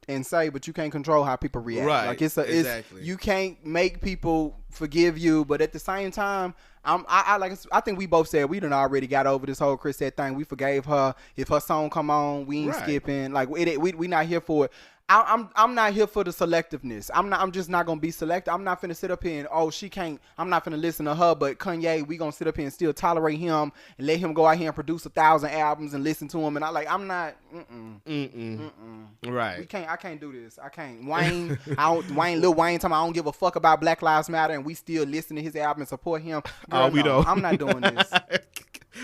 you can't control how people react. Right. Like exactly. You can't make people forgive you, but at the same time, I think we both said we done already got over this whole Chrisette thing. We forgave her. If her song come on, we ain't skipping. Like we not here for it. I'm not here for the selectiveness. I'm just not gonna be selective. I'm not finna sit up here and she can't. I'm not finna listen to her. But Kanye, we gonna sit up here and still tolerate him and let him go out here and produce 1,000 albums and listen to him. And I'm not. Right. I can't do this. I can't. Wayne. Lil Wayne. Talking. I don't give a fuck about Black Lives Matter, and we still listen to his album and support him. Girl, we don't. I'm not doing this.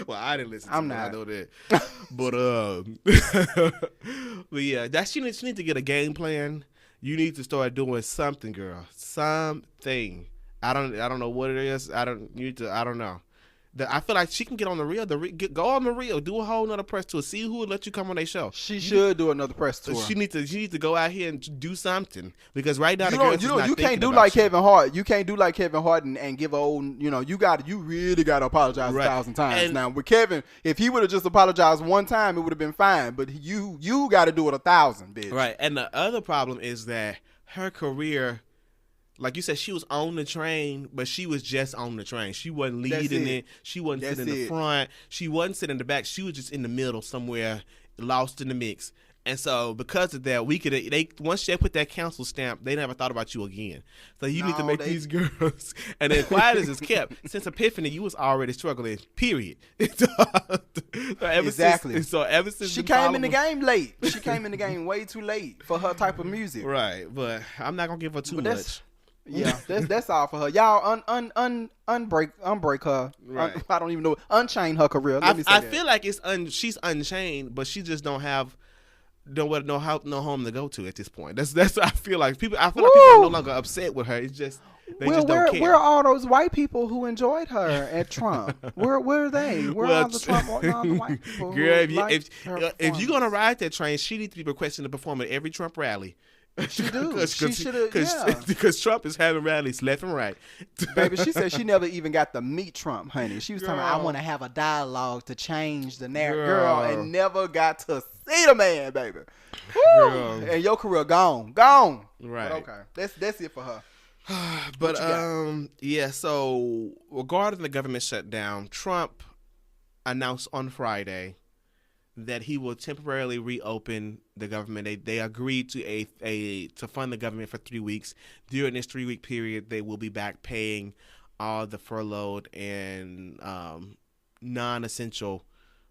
Well, I didn't listen to I'm it. not. I know that. But yeah, you need to get a game plan. You need to start doing something, girl. Something. I don't know what it is. I don't know. I feel like she can get on the reel. Go on the reel. Do a whole nother press tour. See who would let you come on their show. She should do another press tour. She need to go out here and do something, because right now you can't do like Kevin Hart. You can't do like Kevin Hart and give a old. You really got to apologize 1,000 times. And now with Kevin, if he would have just apologized one time, it would have been fine. But you got to do it 1,000, bitch. Right. And the other problem is that her career. Like you said, she was on the train, but she was just on the train. She wasn't leading it. She wasn't sitting in the front. She wasn't sitting in the back. She was just in the middle somewhere, lost in the mix. And so because of that, once they put that cancel stamp, they never thought about you again. So you need to make these girls. And then quiet as it's kept. Since Epiphany, you was already struggling. Period. Exactly. So ever since she came in the game late. She came in the game way too late for her type of music. Right, but I'm not gonna give her too much. Yeah, that's all for her. Y'all unbreak her. Right. I don't even know. Unchain her career. I feel like she's unchained, but she just don't have no home to go to at this point. That's what I feel like. People are no longer upset with her. It's just they just don't care. Where are all those white people who enjoyed her at Trump? Where are they? Where are all the white people? Girl, if you're gonna ride that train, she needs to be requesting to perform at every Trump rally. She do. She should have. Yeah. Because Trump is having rallies left and right. Baby, she said she never even got to meet Trump, honey. She was telling me, I want to have a dialogue to change the narrative. Girl, and never got to see the man, baby. Woo! And your career gone. Right. But okay. That's it for her. But yeah, so regarding the government shutdown, Trump announced on Friday that he will temporarily reopen the government. They agreed to fund the government for 3 weeks. During this 3-week period, they will be back paying all the furloughed and non-essential,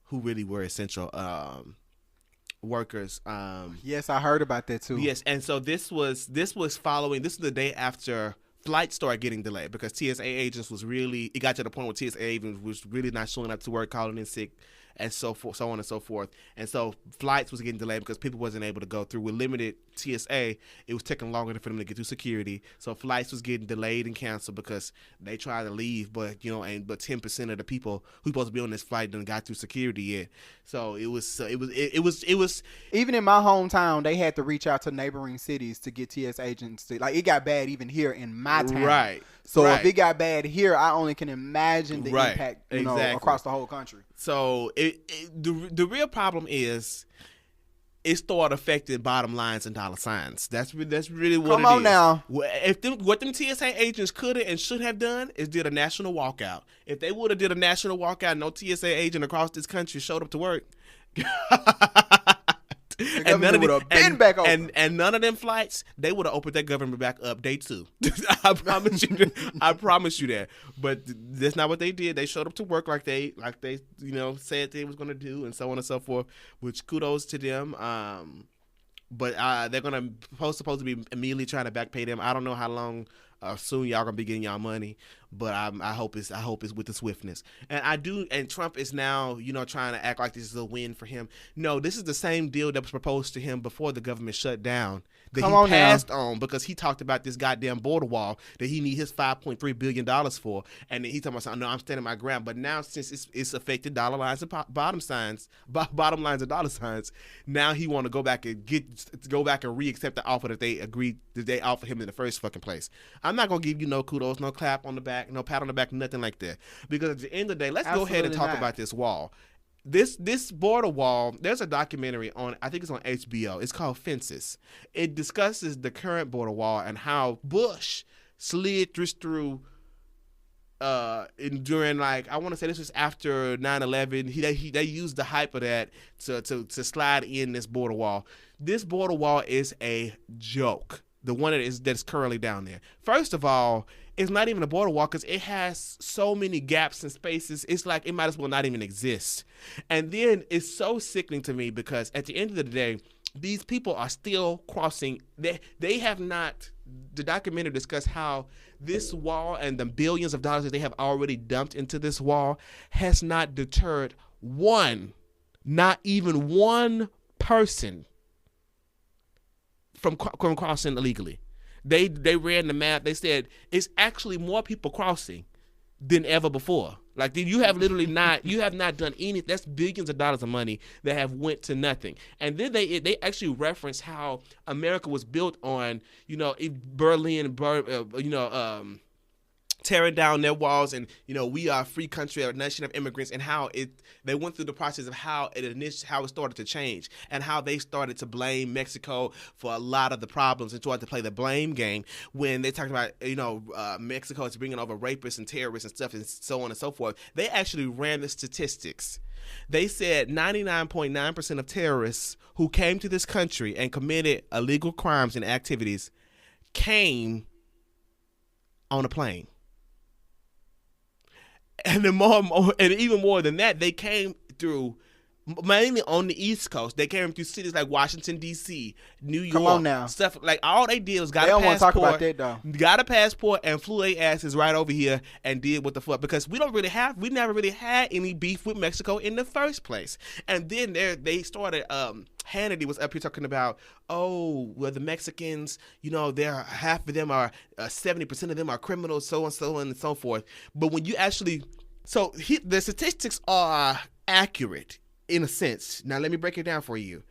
who really were essential workers. Yes, I heard about that too. Yes, and so this was following. This is the day after flights started getting delayed because TSA agents it got to the point where TSA agents was really not showing up to work, calling in sick, and so on and so forth. And so flights was getting delayed because people wasn't able to go through. With limited TSA, it was taking longer for them to get through security. So flights was getting delayed and canceled because they tried to leave, but 10% of the people who supposed to be on this flight didn't got through security yet. So it was even in my hometown, they had to reach out to neighboring cities to get TSA agents to, like, it got bad even here in my town. Right. So if it got bad here, I only can imagine the impact, across the whole country. So the real problem is it started affecting bottom lines and dollar signs. That's really what it is. Come on now. What them TSA agents could have and should have done is did a national walkout. If they would have did a national walkout, no TSA agent across this country showed up to work. And none of them flights, they would have opened that government back up day 2. I promise you that. But that's not what they did. They showed up to work like they said they was going to do, and so on and so forth. Which kudos to them. But they're supposed to be immediately trying to back pay them. I don't know how long soon y'all gonna be getting y'all money, but I hope it's with the swiftness. And Trump is now trying to act like this is a win for him. No, this is the same deal that was proposed to him before the government shut down. That he passed on because he talked about this goddamn border wall that he need his $5.3 billion for, and then he talking about, no, I'm standing my ground. But now since it's affected dollar lines and bottom lines and dollar signs, now he want to go back and re-accept the offer that they offered him in the first fucking place. I'm not gonna give you no kudos, no clap on the back, no pat on the back, nothing like that. Because at the end of the day, let's go ahead and talk about this wall. This border wall, there's a documentary on, I think it's on HBO. It's called Fences. It discusses the current border wall and how Bush slid through during, like, I want to say this was after 9/11. They used the hype of that to slide in this border wall. This border wall is a joke. The one that's currently down there. First of all, it's not even a border wall because it has so many gaps and spaces. It's like it might as well not even exist. And then it's so sickening to me because at the end of the day, these people are still crossing. They have not. The documentary discussed how this wall and the billions of dollars that they have already dumped into this wall has not deterred not even one person from crossing illegally. They ran the map. They said it's actually more people crossing than ever before. Like, you have not done any. That's billions of dollars of money that have went to nothing. And then they actually reference how America was built on, Berlin, tearing down their walls, and we are a free country, a nation of immigrants, and how they went through the process of how it started to change, and how they started to blame Mexico for a lot of the problems and started to play the blame game when they talked about Mexico is bringing over rapists and terrorists and stuff and so on and so forth. They actually ran the statistics. They said 99.9% of terrorists who came to this country and committed illegal crimes and activities came on a plane. And and even more than that, they came through mainly on the East Coast. They came through cities like Washington, D.C., New York. Come on now. Stuff like all they did was got they a don't passport. Want to talk about that, though. Got a passport and flew their asses right over here and did what the fuck. Because we never really had any beef with Mexico in the first place. And then they started, Hannity was up here talking about, the Mexicans, they're half of them are, 70% of them are criminals, so and so on and so forth. But when you actually, the statistics are accurate. In a sense. Now, let me break it down for you.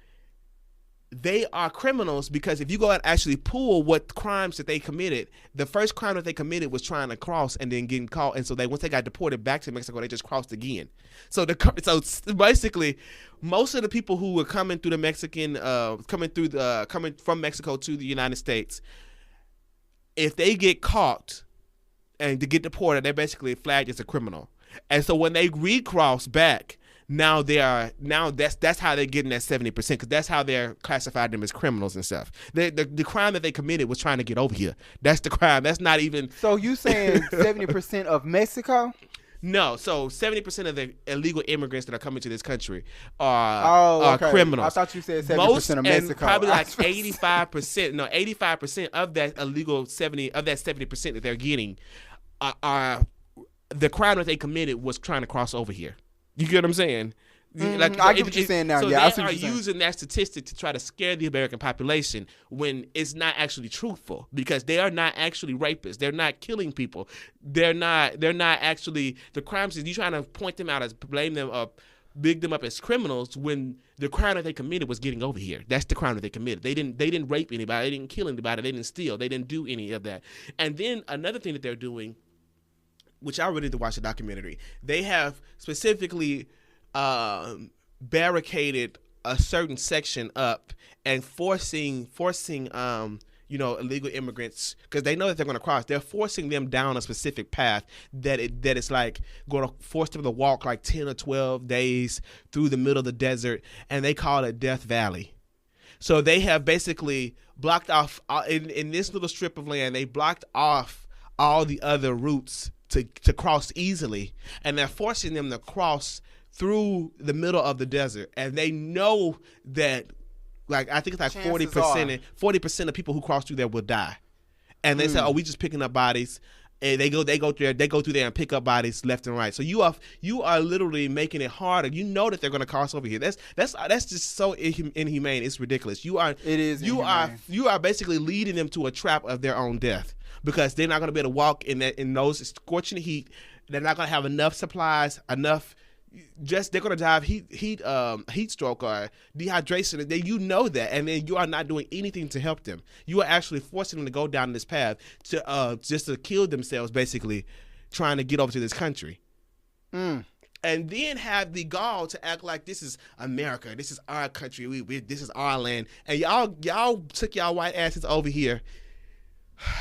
They are criminals because if you go and actually pull what crimes that they committed, the first crime that they committed was trying to cross and then getting caught. And so once they got deported back to Mexico, they just crossed again. So basically, most of the people who were coming through the Mexican, coming from Mexico to the United States, if they get caught and to get deported, they're basically flagged as a criminal. And so when they recross back, Now that's how they're getting that 70% because that's how they're classified them as criminals and stuff. The crime that they committed was trying to get over here. That's the crime. That's not even. So you saying 70% of Mexico? No, so 70% of the illegal immigrants that are coming to this country are criminals. I thought you said 70% of Mexico. And probably like 85%. No, 85% of that illegal 70% that they're getting are the crime that they committed was trying to cross over here. You get what I'm saying? I get what you're saying now. So yeah, they are using that statistic to try to scare the American population when it's not actually truthful because they are not actually rapists. They're not killing people. They're not actually the crimes that you're trying to point them out as blame them up, big them up as criminals when the crime that they committed was getting over here. That's the crime that they committed. They didn't rape anybody. They didn't kill anybody. They didn't steal. They didn't do any of that. And then another thing that they're doing, which I really need to watch the documentary, they have specifically barricaded a certain section up and forcing illegal immigrants, because they know that they're going to cross. They're forcing them down a specific path that it's like going to force them to walk like 10 or 12 days through the middle of the desert, and they call it Death Valley. So they have basically blocked off in this little strip of land. They blocked off all the other routes to cross easily, and they're forcing them to cross through the middle of the desert. And they know that, like, I think it's like 40% of people who cross through there will die. And they say, we just picking up bodies. And they go through there and pick up bodies left and right. So you are literally making it harder. You know that they're going to cross over here. That's just so inhumane. It's ridiculous. You are basically leading them to a trap of their own death, because they're not going to be able to walk in those scorching heat. They're not going to have enough supplies, they're going to die of heat stroke or dehydration. Then you know that, and then you are not doing anything to help them. You are actually forcing them to go down this path to just to kill themselves, basically trying to get over to this country. And then have the gall to act like this is America, this is our country, this is our land, and y'all took y'all white asses over here.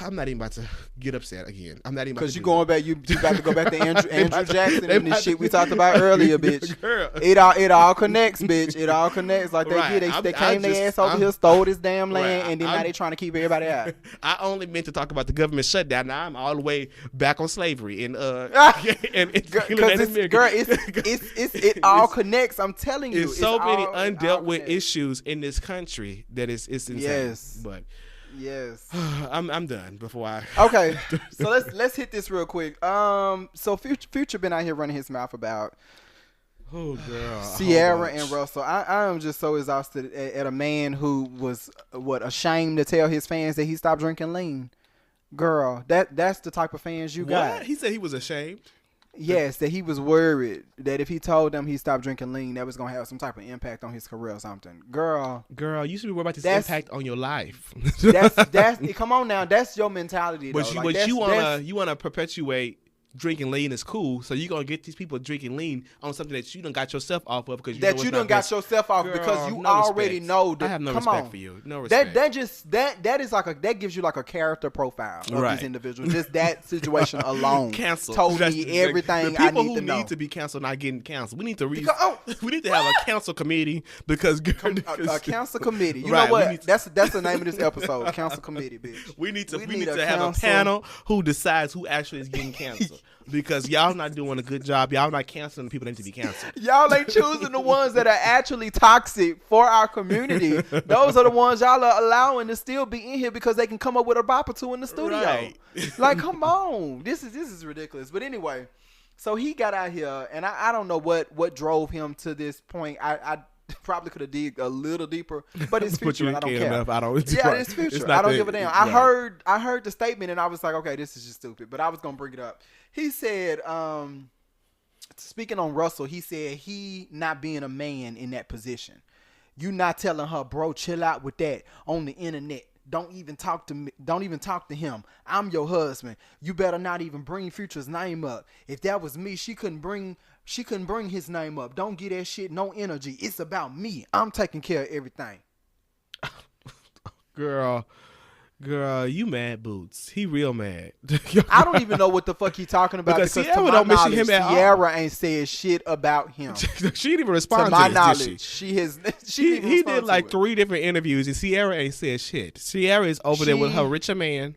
I'm not even about to get upset again. I'm not even because you going back. You about to go back to Andrew Jackson and this shit we talked about earlier, bitch. Girl. It all connects, bitch. It all connects. Like they came their ass over here, stole this damn land, and then now they trying to keep everybody out. I only meant to talk about the government shutdown. Now I'm all the way back on slavery and it all connects. I'm telling you, it's so many undealt with issues in this country that it's insane. Yes, but. Yes, I'm done before I. Okay, so let's hit this real quick. So Future been out here running his mouth about Sierra and Russell. I am just so exhausted at a man who was ashamed to tell his fans that he stopped drinking lean. Girl, that's the type of fans you got. He said he was ashamed. Yes, that he was worried that if he told them he stopped drinking lean, that was gonna have some type of impact on his career or something. Girl, you should be worried about this impact on your life. that's come on now. That's your mentality. But though. you wanna perpetuate drinking lean is cool, so you're gonna get these people drinking lean on something that you done got yourself off of because you done got yourself off. Girl, because you already know that. I have no respect for you. No respect. That is like that gives you like a character profile of these individuals. Just that situation alone told me everything I need to know. The people who need to be canceled not getting canceled. We need to we need to have a council committee because a council committee. You know what? That's the name of this episode. Council committee, bitch. We need to have a panel who decides who actually is getting canceled. Because y'all not doing a good job. Y'all not canceling the people that need to be canceled. Y'all ain't choosing the ones that are actually toxic for our community. Those are the ones y'all are allowing to still be in here because they can come up with a bop or two in the studio. Right. Like, come on. This is ridiculous. But anyway, so he got out here, and I don't know what drove him to this point. I probably could have dig a little deeper, but it's future. I don't care. It's future. I don't give a damn. I heard the statement, and I was like, okay, this is just stupid. But I was gonna bring it up. He said, speaking on Russell, he said he not being a man in that position. You not telling her, bro, chill out with that on the internet. Don't even talk to me. Don't even talk to him. I'm your husband. You better not even bring Future's name up. If that was me, she couldn't bring his name up. Don't get that shit no energy. It's about me. I'm taking care of everything. Girl, you mad boots. He real mad. I don't even know what the fuck he talking about because Sierra don't mention him at all. Sierra ain't said shit about him. She didn't even respond to my this, knowledge. He did like 3 different interviews and Sierra ain't said shit. Sierra is over there with her richer man.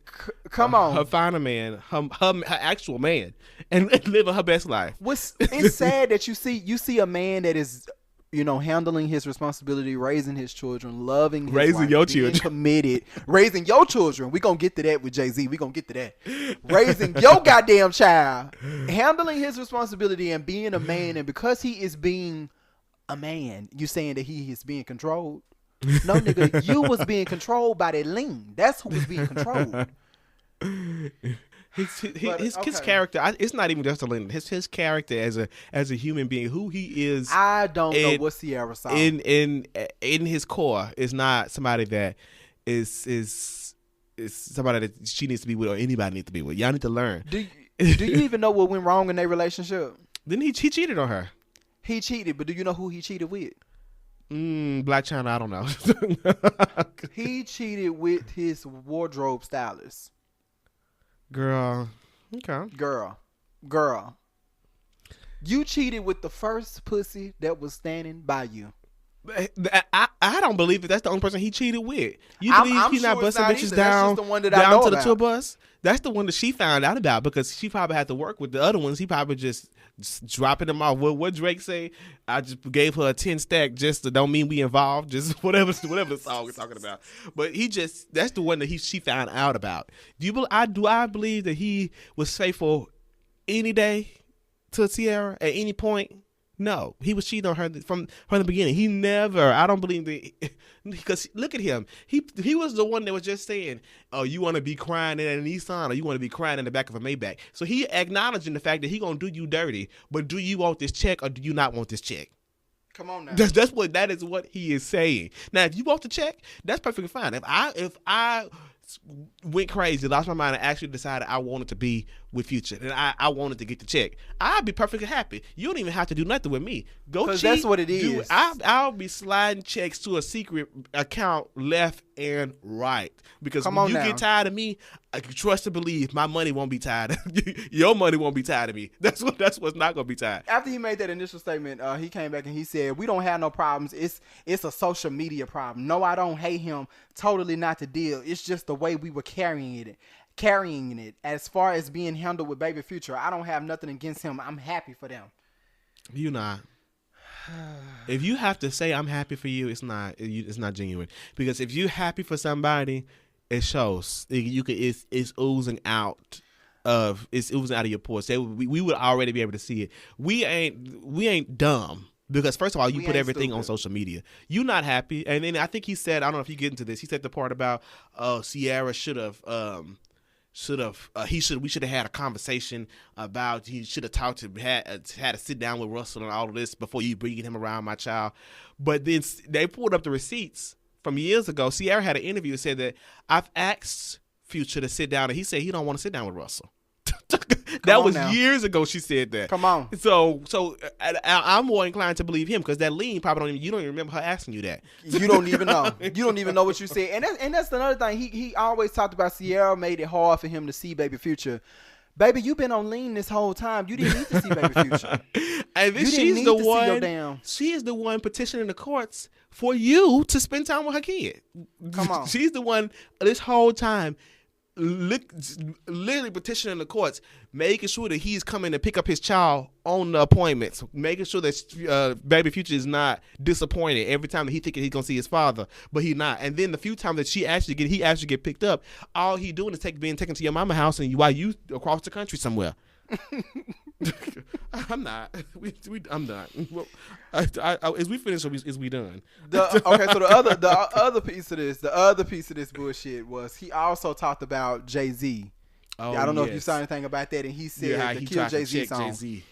Come on. Her finer man. Her actual man. And living her best life. It's sad that you see a man that is, you know, handling his responsibility, raising his children, loving his raising wife, your being children, committed, raising your children. We gonna get to that with Jay-Z. We gonna get to that. Raising your goddamn child, handling his responsibility and being a man. And because he is being a man, you saying that he is being controlled? No, nigga, you was being controlled by that lean. That's who was being controlled. His character, it's not even just a lean. His character as a human being, who he is. I don't know what Sierra saw. In his core is not somebody that is somebody that she needs to be with or anybody needs to be with. Y'all need to learn. Do you even know what went wrong in their relationship? Then he cheated on her. He cheated, but do you know who he cheated with? Black China, I don't know. He cheated with his wardrobe stylist. Girl. Okay. Girl. You cheated with the first pussy that was standing by you. I don't believe that's the only person he cheated with. You believe he's not busting bitches down the one that down to the tour bus? That's the one that she found out about because she probably had to work with the other ones. He probably just dropping them off. What Drake say? I just gave her a 10 stack just to don't mean we involved. Just whatever the song we're talking about. But that's the one that she found out about. Do I believe that he was faithful any day to Sierra at any point? No, he was cheating on her from the beginning. He never. I don't believe that because look at him. He was the one that was just saying, "Oh, you want to be crying in a Nissan, or you want to be crying in the back of a Maybach." So he acknowledging the fact that he gonna do you dirty. But do you want this check or do you not want this check? Come on now. That is what he is saying. Now, if you want the check, that's perfectly fine. If I went crazy, lost my mind, and actually decided I wanted to be with Future and I wanted to get the check, I'd be perfectly happy. You don't even have to do nothing with me. Go cheat. That's what it is. I'll be sliding checks to a secret account left and right because when you get tired of me, I can trust and believe my money won't be tired. Your money won't be tired of me. That's what's not gonna be tired. After he made that initial statement, he came back and he said, "We don't have no problems. It's a social media problem. No, I don't hate him. Totally not the deal. It's just the way we were carrying it. As far as being handled with Baby Future, I don't have nothing against him. I'm happy for them." You not. If you have to say I'm happy for you, it's not genuine. Because if you're happy for somebody, it shows. It's oozing out of your pores. We would already be able to see it. We ain't dumb. Because first of all, you put everything on social media. You're not happy. And then I think he said, I don't know if you get into this, he said the part about Sierra should have we should have had a conversation about, he should have talked to, had to sit down with Russell and all of this before you bring him around my child. But then they pulled up the receipts from years ago. Sierra had an interview and said that I've asked Future to sit down, and he said he don't want to sit down with Russell. That was years ago. She said that. Come on. So I'm more inclined to believe him, because that lean probably you don't even remember her asking you that. You don't even know. You don't even know what you said. And that's another thing. He always talked about Sierra made it hard for him to see baby Future. Baby, you've been on lean this whole time. You didn't need to see baby Future. And then she's the one. She is the one petitioning the courts for you to spend time with her kid. Come on. She's the one this whole time. Literally petitioning the courts, making sure that he's coming to pick up his child on the appointments, making sure that baby Future is not disappointed every time that he thinking he's gonna see his father, but he's not. And then the few times that he actually get picked up, all he doing is being taken to your mama house and while you across the country somewhere. I'm not. I'm not. Is we finished or is we done? Okay, so the other piece of this bullshit was he also talked about Jay-Z. I don't know if you saw anything about that, and he said the Kill Jay-Z song. Jay-Z.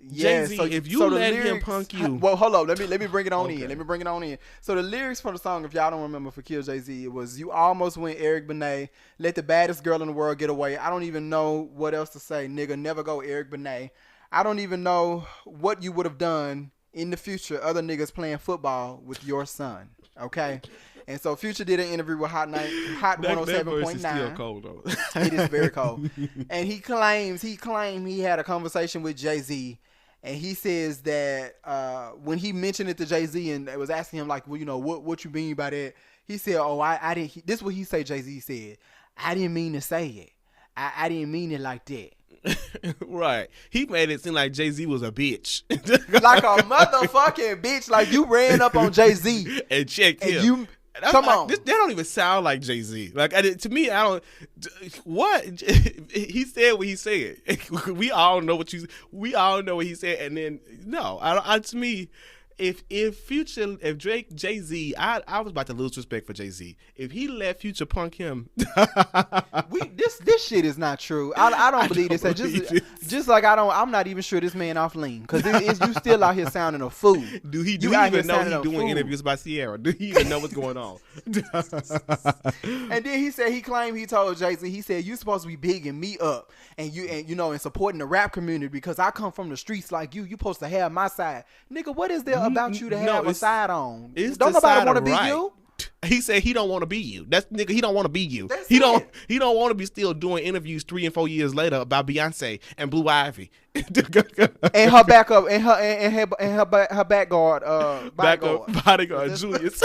Yeah, Jay-Z, if you let him punk you. Well, hold on. Let me bring it on in. Let me bring it on in. So the lyrics for the song, if y'all don't remember, for Kill Jay-Z, it was, "You almost went Eric Benet. Let the baddest girl in the world get away. I don't even know what else to say, nigga. Never go Eric Benet. I don't even know what you would have done in the future. Other niggas playing football with your son." Okay. And so Future did an interview with Hot 107.9. Still cold though. It is very cold. And he claimed he had a conversation with Jay-Z. And he says that when he mentioned it to Jay-Z and it was asking him, like, well, you know, what you mean by that? He said, oh, I didn't. This is what he said, Jay-Z said. I didn't mean to say it. I didn't mean it like that. Right. He made it seem like Jay-Z was a bitch. Like a motherfucking bitch. Like you ran up on Jay-Z. And checked him. You, come on. That don't even sound like Jay-Z. Like, to me, I don't. What he said, what he said. We all know what he said, and then no, to me, if Drake, Jay-Z, I was about to lose respect for Jay-Z. If he let Future punk him, this shit is not true. I don't believe this. Just like I'm not even sure this man off lean, because you still out here sounding a fool. Do he even know he's doing interviews by Sierra? Do he even know what's going on? And then he claimed he told Jay-Z, he said, you supposed to be bigging me up and supporting the rap community because I come from the streets like you. You supposed to have my side. Nigga, what is there about you to have a side on? Don't nobody want to be you? He said he don't want to be you. That's nigga. He don't want to be you. That's he don't want to be still doing interviews 3 and 4 years later about Beyonce and Blue Ivy and her backup and her bodyguard Julius.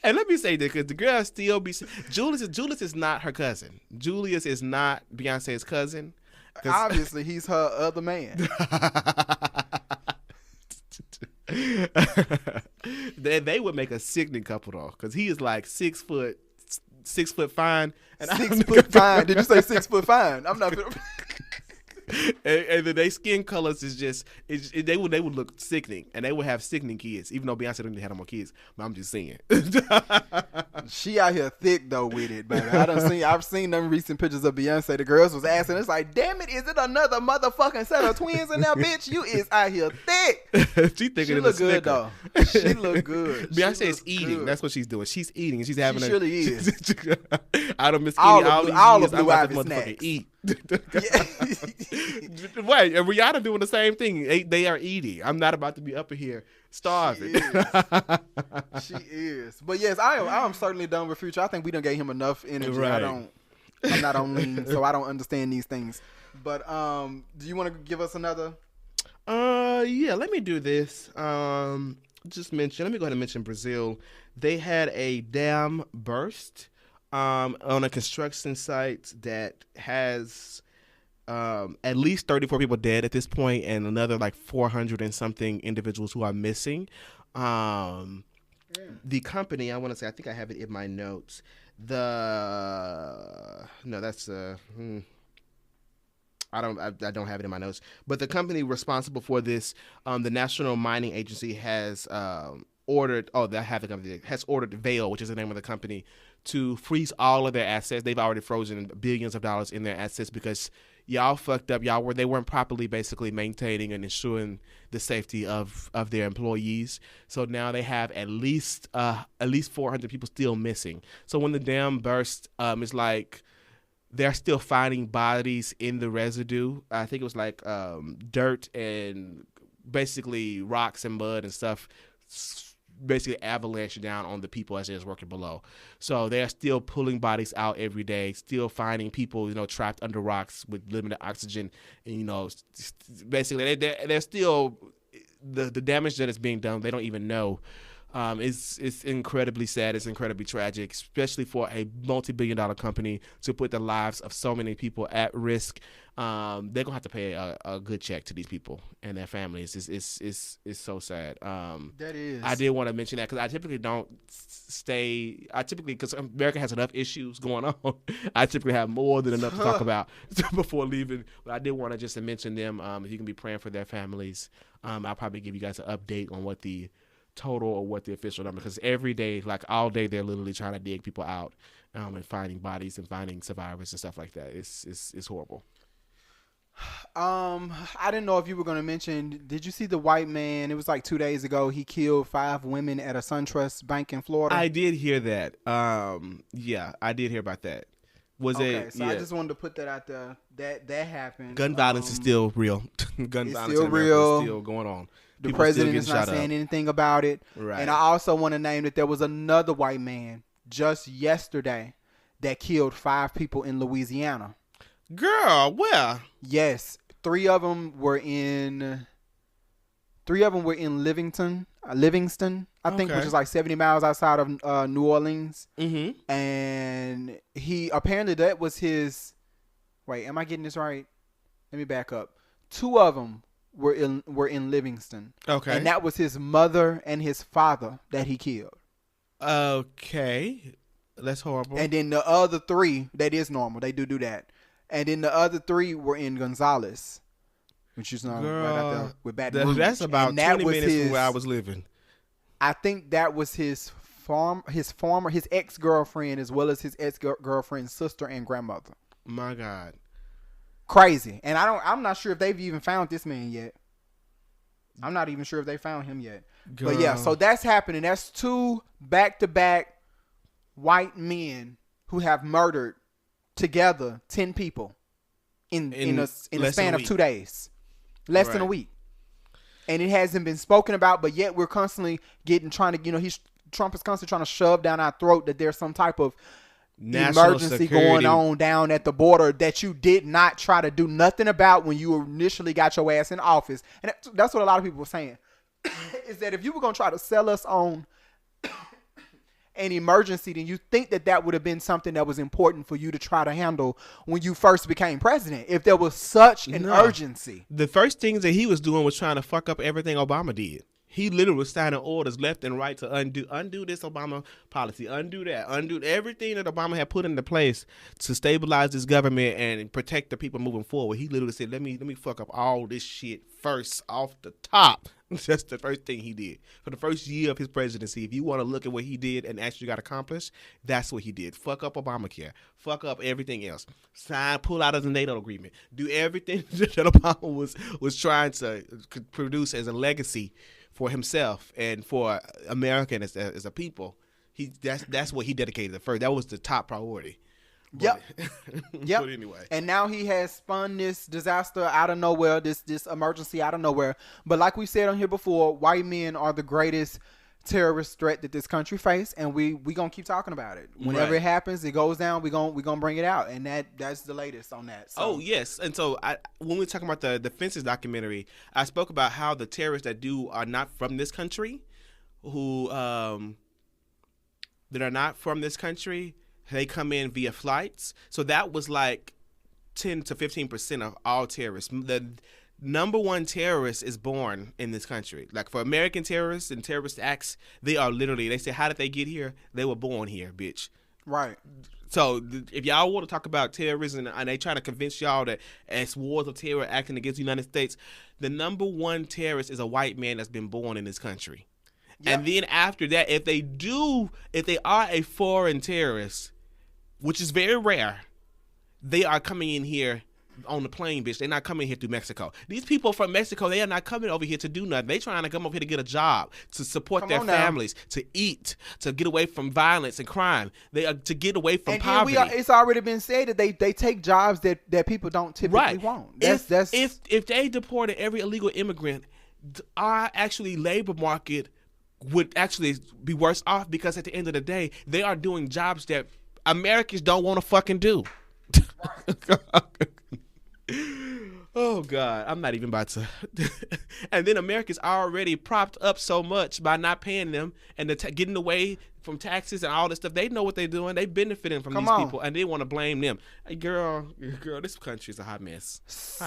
And let me say this, because the girl still be Julius is not her cousin. Julius is not Beyonce's cousin. Obviously, he's her other man. They would make a sickening couple though, because he is like 6 foot fine. And 6 foot fine. Did you say 6 foot fine? I'm not. And then their skin colors is just they would look sickening, and they would have sickening kids, even though Beyonce didn't have no more kids. But I'm just saying, she out here thick though with it, baby. I've seen them recent pictures of Beyonce. The girls was asking, it's like, damn it, is it another motherfucking set of twins in there, bitch? You is out here thick. She look good though. She look good. Beyonce is eating. Good. That's what she's doing. She's eating. She's having. She really is. Out of Miss Skinny, all of Blue Ivy snacks. Eat. Wait, and Rihanna doing the same thing. They are eating. I'm not about to be up in here starving. She is. But yes, I'm certainly done with Future. I think we done gave him enough energy. Right. I'm not on lean, so I don't understand these things. But do you want to give us another? Yeah, let me do this. Let me go ahead and mention Brazil. They had a dam burst on a construction site that has at least 34 people dead at this point, and another like 400 and something individuals who are missing. The company, I want to say, I think I have it in my notes. I don't have it in my notes. But the company responsible for this, the National Mining Agency has ordered Vale, which is the name of the company, to freeze all of their assets. They've already frozen billions of dollars in their assets because y'all fucked up. They weren't properly basically maintaining and ensuring the safety of their employees. So now they have at least 400 people still missing. So when the dam burst, it's like they're still finding bodies in the residue. I think it was like dirt and basically rocks and mud and stuff, basically avalanche down on the people as they're working below. So they're still pulling bodies out every day, still finding people, trapped under rocks with limited oxygen. And, basically they're still, the damage that is being done, they don't even know. It's incredibly sad. It's incredibly tragic, especially for a multi-billion-dollar company to put the lives of so many people at risk. They're gonna have to pay a good check to these people and their families. It's so sad. That is. I did want to mention that because I typically don't because America has enough issues going on. I typically have more than enough to talk about before leaving. But I did want to just mention them. If you can be praying for their families, I'll probably give you guys an update on what the total or what the official number, because every day, like all day, they're literally trying to dig people out and finding bodies and finding survivors and stuff like that. It's horrible. I didn't know if you were going to mention, did you see the white man? It was like 2 days ago. He killed 5 women at a SunTrust bank in Florida. I did hear that. Yeah, I did hear about that. I just wanted to put that out there. That happened. Gun violence is still real. Gun violence still in America real. Is still going on. The People president is not saying anything about it. Right. And I also want to name that there was another white man just yesterday that killed 5 people in Louisiana. Girl, where? Yes, 3 of them were in Livingston, I think, which is like 70 miles outside of New Orleans. Mm-hmm. And apparently that was his. Wait, am I getting this right? Let me back up. 2 of them were in Livingston. Okay. And that was his mother and his father that he killed. Okay. That's horrible. And then the other 3, that is normal. They do that. And then the other 3 were in Gonzales, which is right out there with Baton Rouge. That's about 20 minutes from where I was living. I think that was his ex-girlfriend, as well as his ex-girlfriend's sister and grandmother. My God. Crazy. And I'm not sure if they've even found this man yet. I'm not even sure if they found him yet. Girl. But yeah, so that's happening. That's 2 back-to-back white men who have murdered together 10 people in a span of 2 days. Less than a week. And it hasn't been spoken about, but yet we're constantly Trump is constantly trying to shove down our throat that there's some type of national emergency security going on down at the border that you did not try to do nothing about when you initially got your ass in office. And that's what a lot of people were saying, is that if you were going to try to sell us on an emergency, then you think that would have been something that was important for you to try to handle when you first became president, if there was such an urgency. The first things that he was doing was trying to fuck up everything Obama did. He literally was signing orders left and right to undo this Obama policy, undo that, undo everything that Obama had put into place to stabilize this government and protect the people moving forward. He literally said, let me fuck up all this shit first off the top. That's the first thing he did. For the first year of his presidency, if you want to look at what he did and actually got accomplished, that's what he did. Fuck up Obamacare. Fuck up everything else. Pull out of the NATO agreement. Do everything that Obama was trying to produce as a legacy for himself and for America as a people. That's what he dedicated at first. That was the top priority. Yep. But anyway. And now he has spun this disaster out of nowhere, this emergency out of nowhere. But like we said on here before, white men are the greatest terrorist threat that this country face, and we gonna keep talking about it. Whenever it happens, it goes down, we gonna bring it out. And that's the latest on that. So. Oh yes. And so when we were talking about the Fences documentary, I spoke about how the terrorists that are not from this country, who that are not from this country, they come in via flights. So that was like 10 to 15% of all terrorists. The number one terrorist is born in this country. Like for American terrorists and terrorist acts, they say, how did they get here? They were born here, bitch. Right. So if y'all want to talk about terrorism and they trying to convince y'all that it's wars of terror acting against the United States, the number one terrorist is a white man that's been born in this country. Yep. And then after that, if they are a foreign terrorist, which is very rare, they are coming in here on the plane, bitch. They're not coming here through Mexico. These people from Mexico, they are not coming over here to do nothing. They trying to come over here to get a job, to support their families, to eat, to get away from violence and crime. They are to get away from poverty. It's already been said that they take jobs that people don't typically want. If they deported every illegal immigrant, our actually labor market would actually be worse off, because at the end of the day, they are doing jobs that Americans don't want to fucking do. Oh God, I'm not even about to. And then America's already propped up so much by not paying them and getting away from taxes and all this stuff. They know what they're doing. They benefiting from these people, and they want to blame them. Hey, girl, this country is a hot mess.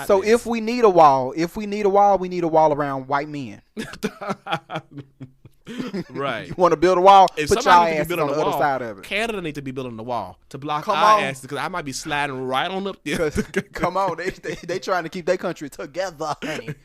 If we need a wall, we need a wall around white men. Right. You want to build a wall? If put your ass on the other side of it. Canada need to be building the wall to block our asses, because I might be sliding right on up there. Come on, they trying to keep their country together, honey.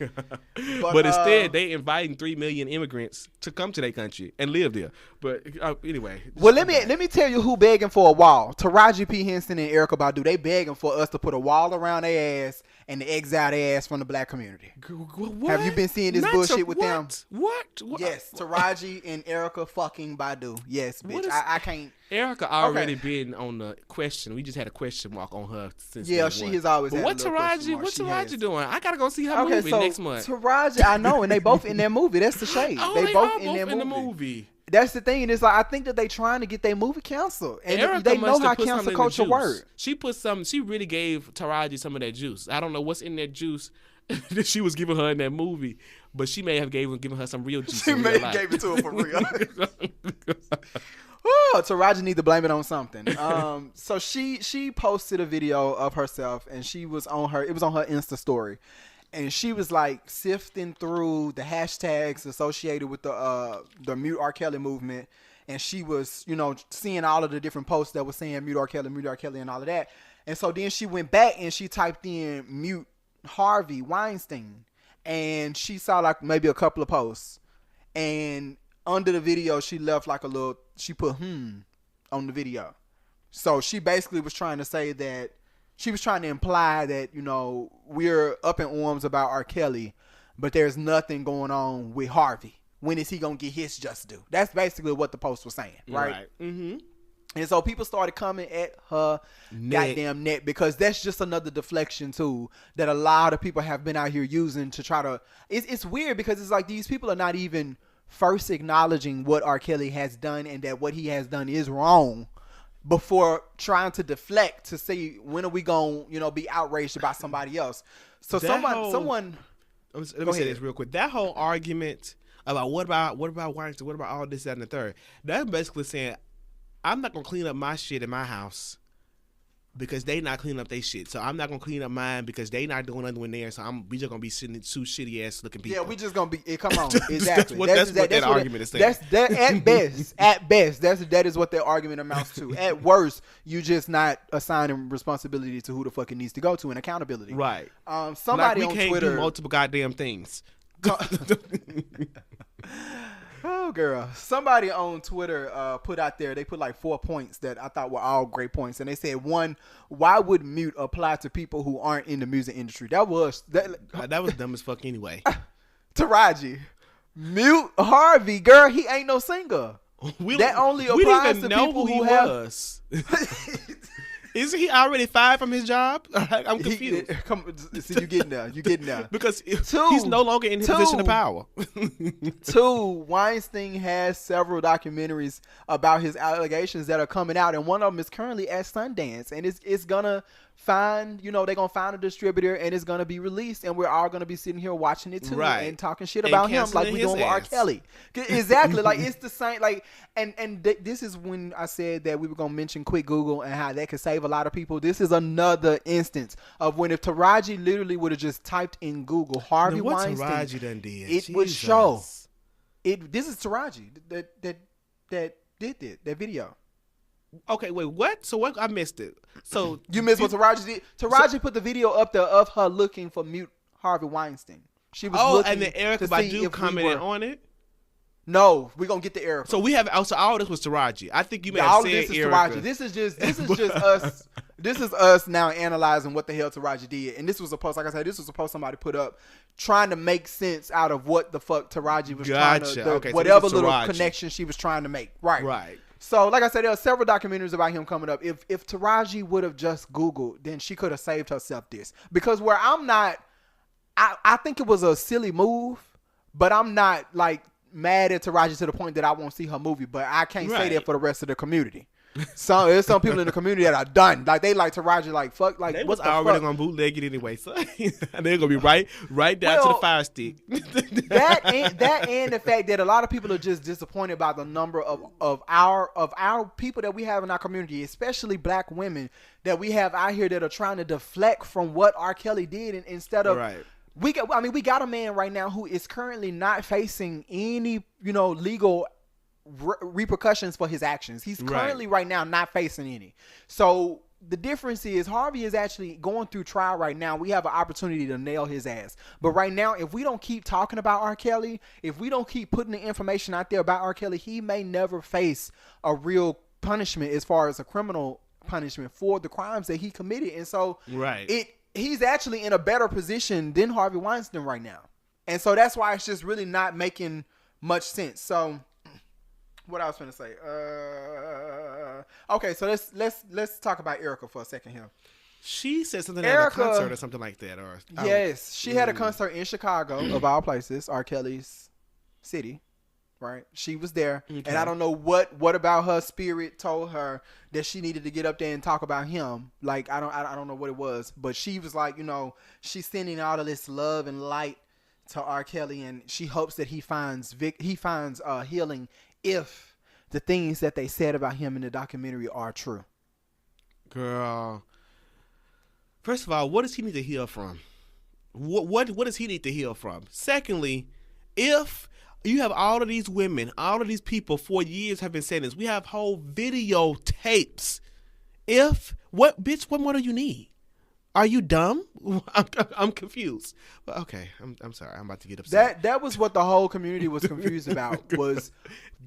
But instead, they inviting 3 million immigrants to come to their country and live there. But anyway. Well, let me tell you who begging for a wall. Taraji P. Henson and Erykah Badu. They begging for us to put a wall around their ass and to exile their ass from the black community. What? Have you been seeing this bullshit with them? What? Yes, Taraji and Erykah fucking Badu. Yes, bitch. I can't. Erykah already been on the question. We just had a question mark on her since she has always had What's Taraji doing? I gotta go see her movie next month. Taraji, I know, and they both in their movie. That's the shade. They both in the movie. That's the thing. It's like, I think that they trying to get their movie canceled, and they know how cancel culture works. She really gave Taraji some of that juice. I don't know what's in that juice that she was giving her in that movie, but she may have given her some real juice. She may have gave it to her for real. Taraji need to blame it on something. So she posted a video of herself, and it was on her Insta story. And she was like sifting through the hashtags associated with the Mute R. Kelly movement. And she was, seeing all of the different posts that were saying Mute R. Kelly and all of that. And so then she went back and she typed in Mute Harvey Weinstein. And she saw like maybe a couple of posts. And under the video, she left like she put on the video. So she basically was trying to say that, she was trying to imply that, we're up in arms about R. Kelly, but there's nothing going on with Harvey. When is he going to get his just due? That's basically what the post was saying, right? Mm-hmm. And so people started coming at her goddamn neck, because that's just another deflection tool that a lot of people have been out here using to try to... It's weird, because it's like these people are not even first acknowledging what R. Kelly has done and that what he has done is wrong, before trying to deflect to see when are we going to be outraged about somebody else. So someone let me say this real quick. That whole argument about what about Weinstein, what about all this, that, and the third, that's basically saying I'm not gonna clean up my shit in my house because they not cleaning up their shit. So I'm not gonna clean up mine because they not doing nothing in there. So we just gonna be sitting in two shitty ass looking people. Yeah, we just gonna be. Come on, exactly. That's what that argument is saying. At best, that is what their argument amounts to. At worst, you just not assigning responsibility to who the fuck it needs to go to and accountability. Right. Somebody like on can't Twitter do multiple goddamn things. Oh, girl. Somebody on Twitter put out there, they put like 4 points that I thought were all great points. And they said, 1, why would Mute apply to people who aren't in the music industry? That was dumb as fuck anyway. Taraji. Mute Harvey, girl, he ain't no singer. That only applies to people who have... Isn't he already fired from his job? I'm confused. You getting there. Because he's no longer in his position of power. 2, Weinstein has several documentaries about his allegations that are coming out, and one of them is currently at Sundance, and it's gonna find, they're gonna find a distributor, and it's gonna be released, and we're all gonna be sitting here watching it too, right, and talking shit about him like we doing with R. Kelly. Exactly, like it's the same. Like, and this is when I said that we were gonna mention Quick Google and how that could save a lot of people. This is another instance of when if Taraji literally would have just typed in Google Harvey Weinstein, Taraji done did. It would show. This is Taraji that did that video. Okay, wait, what? So what? I missed it. So you missed what Taraji did? Taraji put the video up there of her looking for Mute Harvey Weinstein. She was looking, and then Erykah Badu commented on it? No, we're gonna get to Erica. So we have also all this was Taraji. I think you may have all said this is Erica. Taraji. This is just us. This is us now analyzing what the hell Taraji did. And this was a post, like I said, this was a post somebody put up trying to make sense out of what the fuck Taraji was trying to, whatever little connection she was trying to make. Right. So, like I said, there are several documentaries about him coming up. If Taraji would have just Googled, then she could have saved herself this. Because where I'm not, I think it was a silly move, but I'm not like mad at Taraji to the point that I won't see her movie. But I can't say that for the rest of the community. So there's some people in the community that are done. Like they like Taraji, like fuck, like they what was the already fuck? gonna bootleg it anyway. So they're gonna be right down to the fire stick. that and the fact that a lot of people are just disappointed by the number of our people that we have in our community, especially black women that we have out here that are trying to deflect from what R. Kelly did, and instead of we got a man right now who is currently not facing any legal repercussions for his actions. He's currently right now not facing any. So the difference is Harvey is actually going through trial right now. We have an opportunity to nail his ass. But right now, if we don't keep talking about R. Kelly, if we don't keep putting the information out there about R. Kelly, he may never face a real punishment as far as a criminal punishment for the crimes that he committed. And so he's actually in a better position than Harvey Weinstein right now. And so that's why it's just really not making much sense. So what I was going to say. Okay, so let's talk about Erica for a second here. She said something at a concert or something like that. Yes, she had a concert in Chicago, of all places, R. Kelly's city. Right, she was there, and I don't know what about her spirit told her that she needed to get up there and talk about him. Like I don't know what it was, but she was like, she's sending all of this love and light to R. Kelly, and she hopes that he finds healing if the things that they said about him in the documentary are true. Girl, first of all, what does he need to heal from? What does he need to heal from? Secondly, if you have all of these women, all of these people for years have been saying this, we have whole videotapes. What more do you need? Are you dumb? I'm confused. But okay, I'm sorry. I'm about to get upset. That was what the whole community was confused about was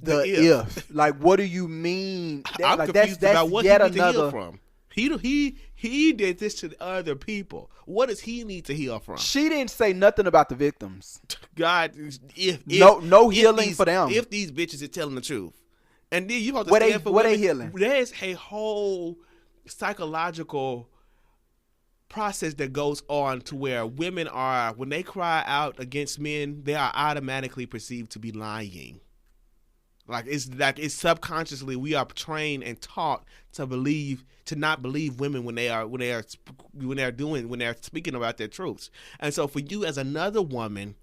the if. Like, what do you mean? I'm confused that's about what yet he needs to heal another. from. He did this to other people. What does he need to heal from? She didn't say nothing about the victims. God, no healing for them. If these bitches are telling the truth, and then you have to what stand for what they healing? There's a whole psychological process that goes on to where women are, when they cry out against men, they are automatically perceived to be lying. It's subconsciously we are trained and taught to not believe women when they're speaking about their truths. And so for you as another woman,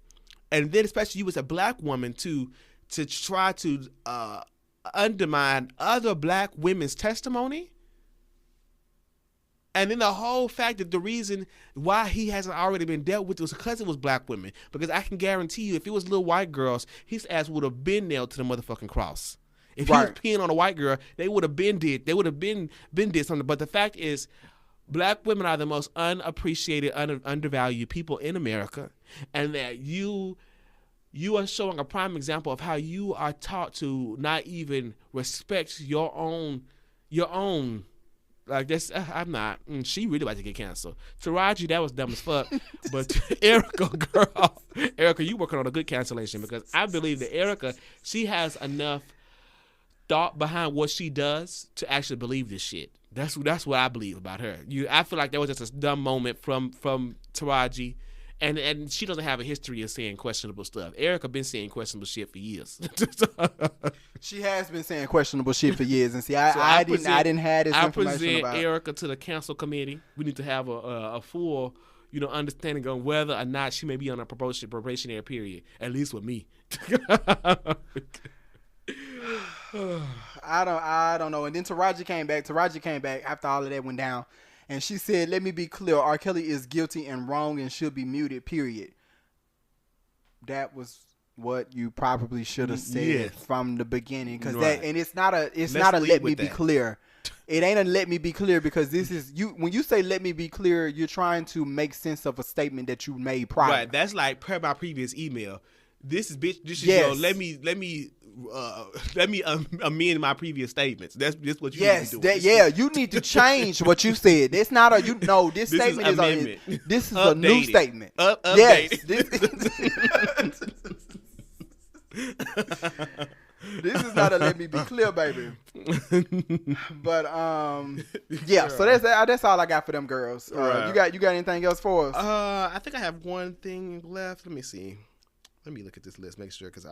and then especially you as a black woman to try to undermine other black women's testimony. And then the whole fact that the reason why he hasn't already been dealt with was because it was black women. Because I can guarantee you, if it was little white girls, his ass would have been nailed to the motherfucking cross. If he was peeing on a white girl, they would have been did something. But the fact is, black women are the most unappreciated, undervalued people in America, and that you are showing a prime example of how you are taught to not even respect your own. Like this, I'm not. She really about to get canceled. Taraji, that was dumb as fuck. But Erica, you working on a good cancellation, because I believe that Erica, she has enough thought behind what she does to actually believe this shit. That's what I believe about her. I feel like that was just a dumb moment from Taraji, and she doesn't have a history of saying questionable stuff. Erica been saying questionable shit for years. She has been saying questionable shit for years, and see, I didn't have this information about. I present Erica to the council committee. We need to have a full, understanding on whether or not she may be on a probationary period, at least with me. I don't know. And then Taraji came back after all of that went down, and she said, "Let me be clear. R. Kelly is guilty and wrong and should be muted. Period." That was what you probably should have said from the beginning, because it's not a let me be clear. It ain't a let me be clear, because this is you. When you say let me be clear, you're trying to make sense of a statement that you made prior. Right. That's like per my previous email. This is bitch. This is Yes. let me amend my previous statements. That's just what you need to do. You need to change what you said. It's not a This statement is amendment. This is a new statement. Updated. This is not a let me be clear, baby. But yeah. So that's all I got for them girls. Right. You got anything else for us? I think I have one thing left. Let me see. Let me look at this list, make sure, because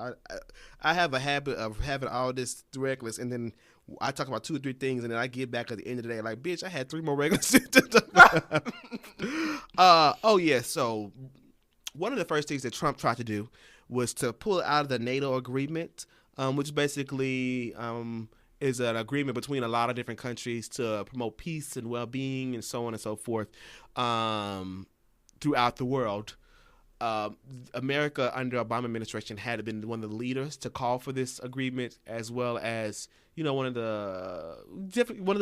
I have a habit of having all this regulars, and then I talk about 2 or 3 things, and then I get back at the end of the day like, bitch, I had 3 more regulars. Oh yeah. So one of the first things that Trump tried to do was to pull out of the NATO agreement, which basically is an agreement between a lot of different countries to promote peace and well-being and so on and so forth throughout the world. America under Obama administration had been one of the leaders to call for this agreement, as well as one of the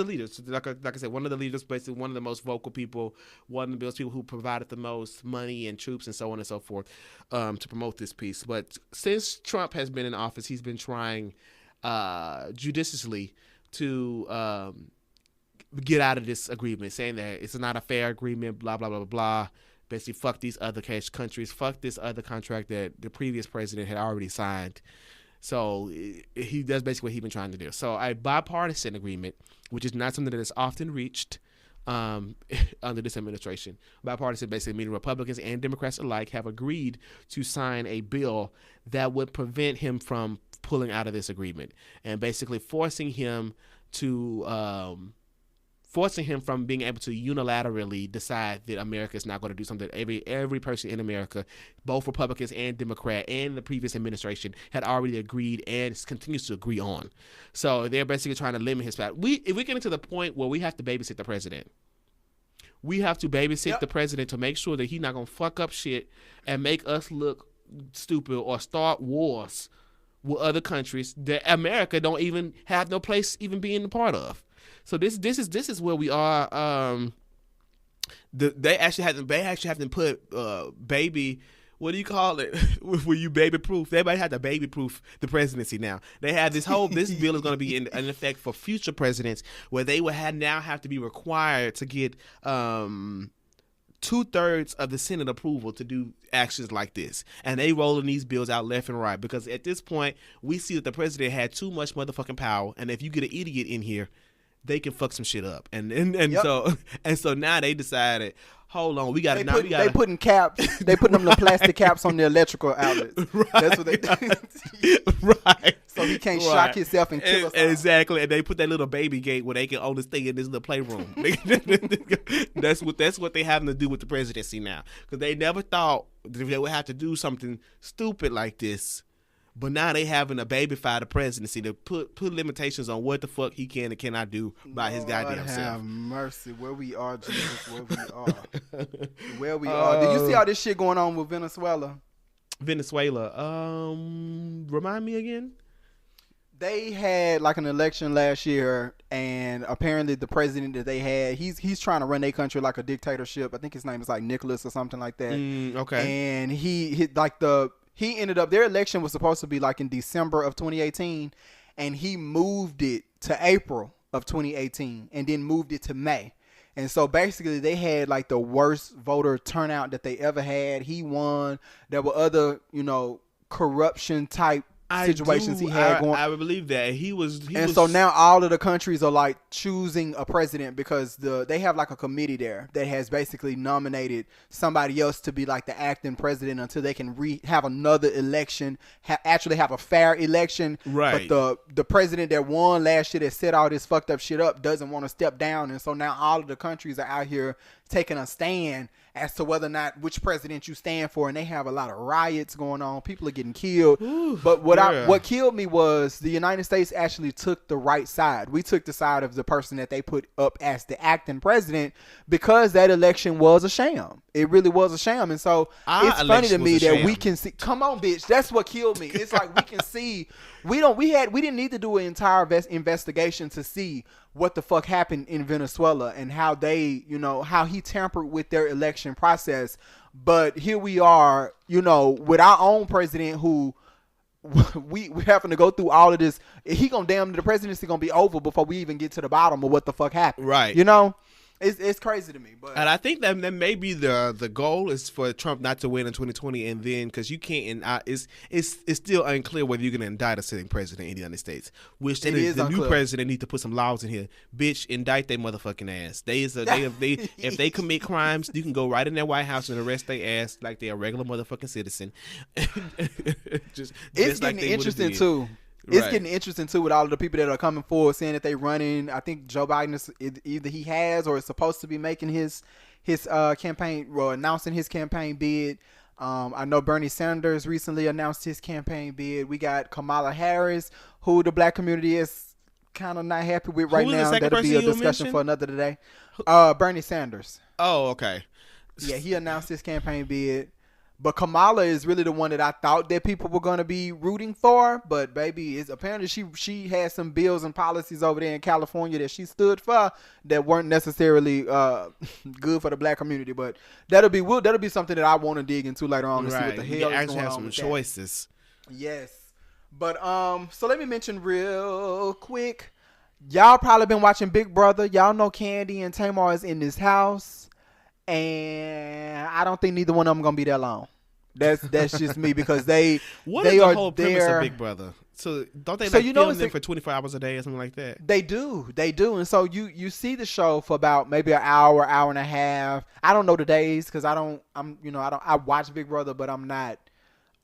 leaders. Like I said, one of the leaders, basically one of the most vocal people, one of those people who provided the most money and troops and so on and so forth to promote this peace. But since Trump has been in office, he's been trying judiciously to get out of this agreement, saying that it's not a fair agreement, blah blah blah blah blah. Basically, fuck these other countries, fuck this other contract that the previous president had already signed. So that's basically what he's been trying to do. So a bipartisan agreement, which is not something that is often reached under this administration. Bipartisan basically meaning Republicans and Democrats alike have agreed to sign a bill that would prevent him from pulling out of this agreement and basically forcing him from being able to unilaterally decide that America is not going to do something that every person in America, both Republicans and Democrat and the previous administration, had already agreed and continues to agree on. So they're basically trying to limit his power. If we get into the point where we have to babysit the president, we have to babysit the president to make sure that he's not going to fuck up shit and make us look stupid or start wars with other countries that America don't even have no place even being a part of. So this is where we are. They actually have to put baby. What do you call it? When you baby proof? Everybody had to baby proof the presidency now. They have this bill is going to be in effect for future presidents, where they will now have to be required to get 2/3 of the Senate approval to do actions like this. And they rolling these bills out left and right, because at this point we see that the president had too much motherfucking power, and if you get an idiot in here, they can fuck some shit up, and so now they decided, hold on, they putting caps, they putting them the plastic caps on the electrical outlets. Right. That's what they do. Right. So he can't shock himself and kill us all. Exactly, and they put that little baby gate where they can only stay in this little playroom. That's what they having to do with the presidency now, because they never thought they would have to do something stupid like this. But now they having to babyfy the presidency to put limitations on what the fuck he can and cannot do by his goddamn self. Have mercy. Where we are, Jesus, where we are. Where we are. Did you see all this shit going on with Venezuela? Remind me again? They had like an election last year, and apparently the president that they had, he's trying to run their country like a dictatorship. I think his name is like Nicholas or something like that. Okay. And he ended up, their election was supposed to be like in December of 2018, and he moved it to April of 2018 and then moved it to May. And so basically they had like the worst voter turnout that they ever had. He won. There were other, corruption type situations he had going. I would believe that so now all of the countries are like choosing a president, because they have like a committee there that has basically nominated somebody else to be like the acting president until they can have another election, actually have a fair election. Right. But the president that won last year that set all this fucked up shit up doesn't want to step down, and so now all of the countries are out here taking a stand as to whether or not which president you stand for, and they have a lot of riots going on. People are getting killed. Ooh, but what killed me was the United States actually took the right side. We took the side of the person that they put up as the acting president, because that election was a sham. It really was a sham. And so it's funny to me that we can see. Come on, bitch. That's what killed me. It's like we can see. We didn't need to do an entire investigation to see what the fuck happened in Venezuela and how they, how he tampered with their election process. But here we are, with our own president who we having to go through all of this. The presidency gonna be over before we even get to the bottom of what the fuck happened. Right. It's crazy to me. But and I think that maybe the goal is for Trump not to win in 2020, and then because you can't, it's still unclear whether you're gonna indict a sitting president in the United States. Which the new president need to put some laws in here. Bitch, indict their motherfucking ass. If they commit crimes, you can go right in their White House and arrest their ass like they're a regular motherfucking citizen. It's getting interesting too. It's getting interesting too with all of the people that are coming forward saying that they running. I think Joe Biden is either he has or is supposed to be making his campaign or announcing his campaign bid. I know Bernie Sanders recently announced his campaign bid. We got Kamala Harris, who the black community is kind of not happy with right now. That'll be a discussion for another day. Bernie Sanders. Oh, okay. Yeah, he announced his campaign bid. But Kamala is really the one that I thought that people were going to be rooting for. But baby, apparently she had some bills and policies over there in California that she stood for that weren't necessarily good for the black community. But that'll be something that I want to dig into later on to see what the hell is going on. Have some choices. Yes. But so let me mention real quick. Y'all probably been watching Big Brother. Y'all know Candy and Tamar is in this house. And I don't think neither one of them gonna be that long. That's just me because they What they is the are whole premise of Big Brother? So don't they film them for 24 hours a day or something like that? They do, and so you see the show for about maybe an hour and a half. I don't know the days because I watch Big Brother, but I'm not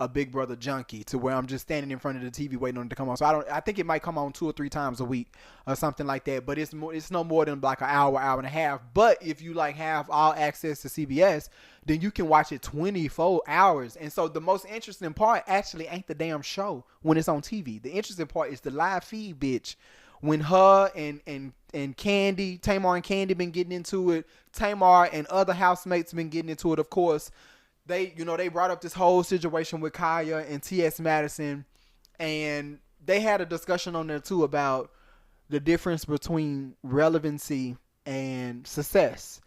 a Big Brother junkie to where I'm just standing in front of the TV waiting on it to come on. So I think it might come on 2 or 3 times a week or something like that. But it's no more than like an hour and a half. But if you like have all access to CBS, then you can watch it 24 hours. And so the most interesting part actually ain't the damn show when it's on TV. The interesting part is the live feed, bitch. When her and Candy, Tamar and Candy been getting into it, Tamar and other housemates been getting into it, of course. They brought up this whole situation with Kaya and T.S. Madison, and they had a discussion on there too about the difference between relevancy and success.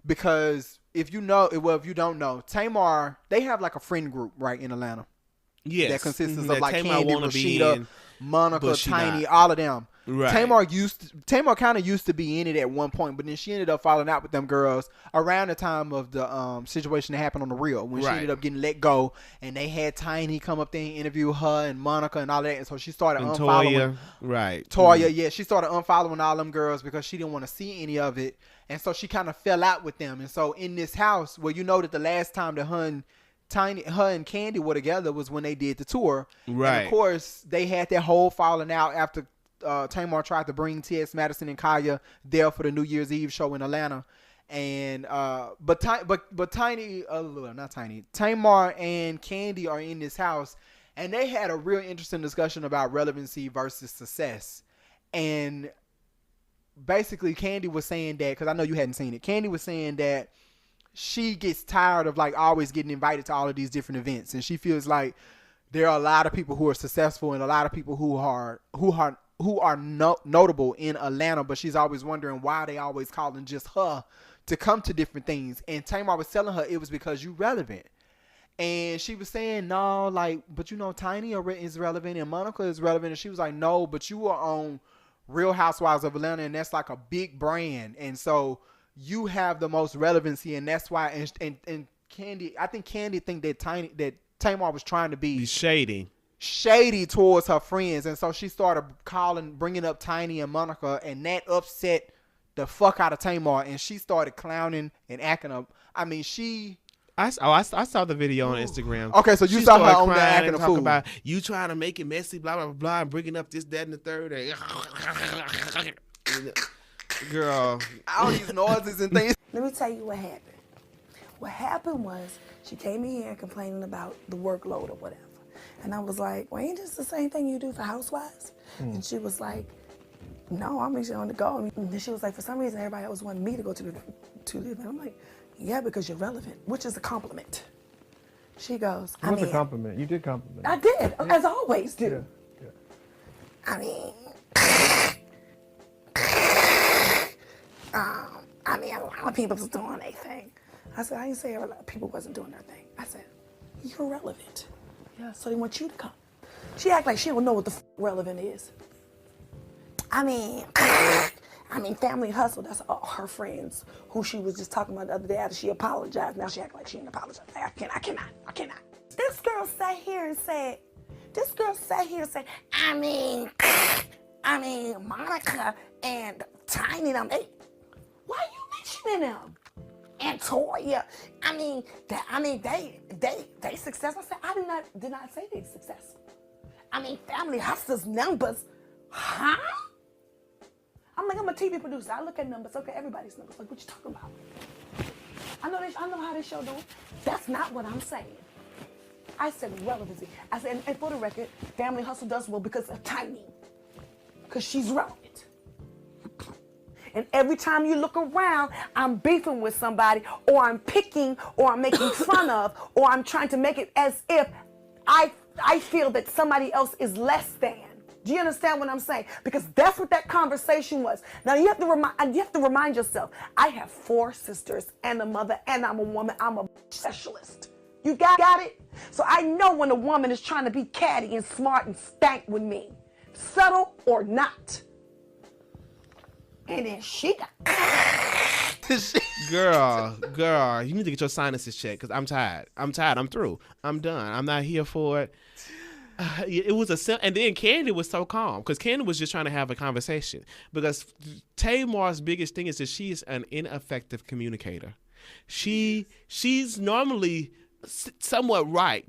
Because if you don't know, Tamar, they have like a friend group right in Atlanta. Yes. That consists of like Candy, Rashida, Monica, Tiny, all of them. Right. Tamar kind of used to be in it at one point, but then she ended up falling out with them girls around the time of the situation that happened on The Real when she ended up getting let go, and they had Tiny come up there and interview her and Monica and all that, and so she started unfollowing Toya. Yeah, she started unfollowing all them girls because she didn't want to see any of it, and so she kind of fell out with them. And so in this house, where that the last time that her and Candy were together was when they did the tour, right? And of course, they had that whole falling out after. Tamar tried to bring T.S. Madison and Kaya there for the New Year's Eve show in Atlanta, and Tamar and Candy are in this house, and they had a real interesting discussion about relevancy versus success. And basically, Candy was saying that, because I know you hadn't seen it, Candy was saying that she gets tired of like always getting invited to all of these different events, and she feels like there are a lot of people who are successful and a lot of people who are notable in Atlanta, but she's always wondering why they always calling just her to come to different things. And Tamar was telling her it was because you relevant. And she was saying, no, like, but Tiny is relevant and Monica is relevant. And she was like, no, but you are on Real Housewives of Atlanta, and that's like a big brand. And so you have the most relevancy, and that's why. And Candy, I think Candy think that Tamar was trying to be shady towards her friends, and so she started bringing up Tiny and Monica, and that upset the fuck out of Tamar, and she started clowning and acting up. I mean, I saw the video on Instagram. Okay, so you saw her on there acting a fool. About you trying to make it messy, blah blah blah, and bringing up this, that, and the third. Girl, all these noises and things. Let me tell you what happened. What happened was she came in here complaining about the workload or whatever. And I was like, well, ain't this the same thing you do for housewives? And she was like, no, I'm actually on the go. And then she was like, for some reason, everybody always wanted me to go to the event. I'm like, yeah, because you're relevant, which is a compliment. She goes, It was a compliment. You did compliment. I did, as I always do. Yeah. I mean, I mean, a lot of people was doing their thing. I said, I didn't say a lot of people wasn't doing their thing. I said, you're relevant. Yeah, so they want you to come. She act like she don't know what the relevant is. I mean, Family Hustle, that's all her friends who she was just talking about the other day after she apologized. Now she act like she didn't apologize. I cannot. This girl sat here and said, I mean, Monica and Tiny, why are you mentioning them? And Toya, they successful. I said, I did not say they successful. I mean, Family Hustle's numbers, huh? I'm like, I'm a TV producer. I look at numbers. Look at everybody's numbers. Like, what you talking about? I know how this show doing. That's not what I'm saying. I said relevancy. I said, and for the record, Family Hustle does well because of Tiny. Because she's relevant. And every time you look around, I'm beefing with somebody, or I'm picking, or I'm making fun of, or I'm trying to make it as if I feel that somebody else is less than. Do you understand what I'm saying? Because that's what that conversation was. Now you have to remind yourself, I have 4 sisters and a mother, and I'm a woman. I'm a specialist. You got it? So I know when a woman is trying to be catty and smart and stank with me, subtle or not. And then she got girl, you need to get your sinuses checked because I'm tired. I'm through. I'm done. I'm not here for it. It was and then Candy was so calm because Candy was just trying to have a conversation because Tamar's biggest thing is that she's an ineffective communicator. She's normally somewhat right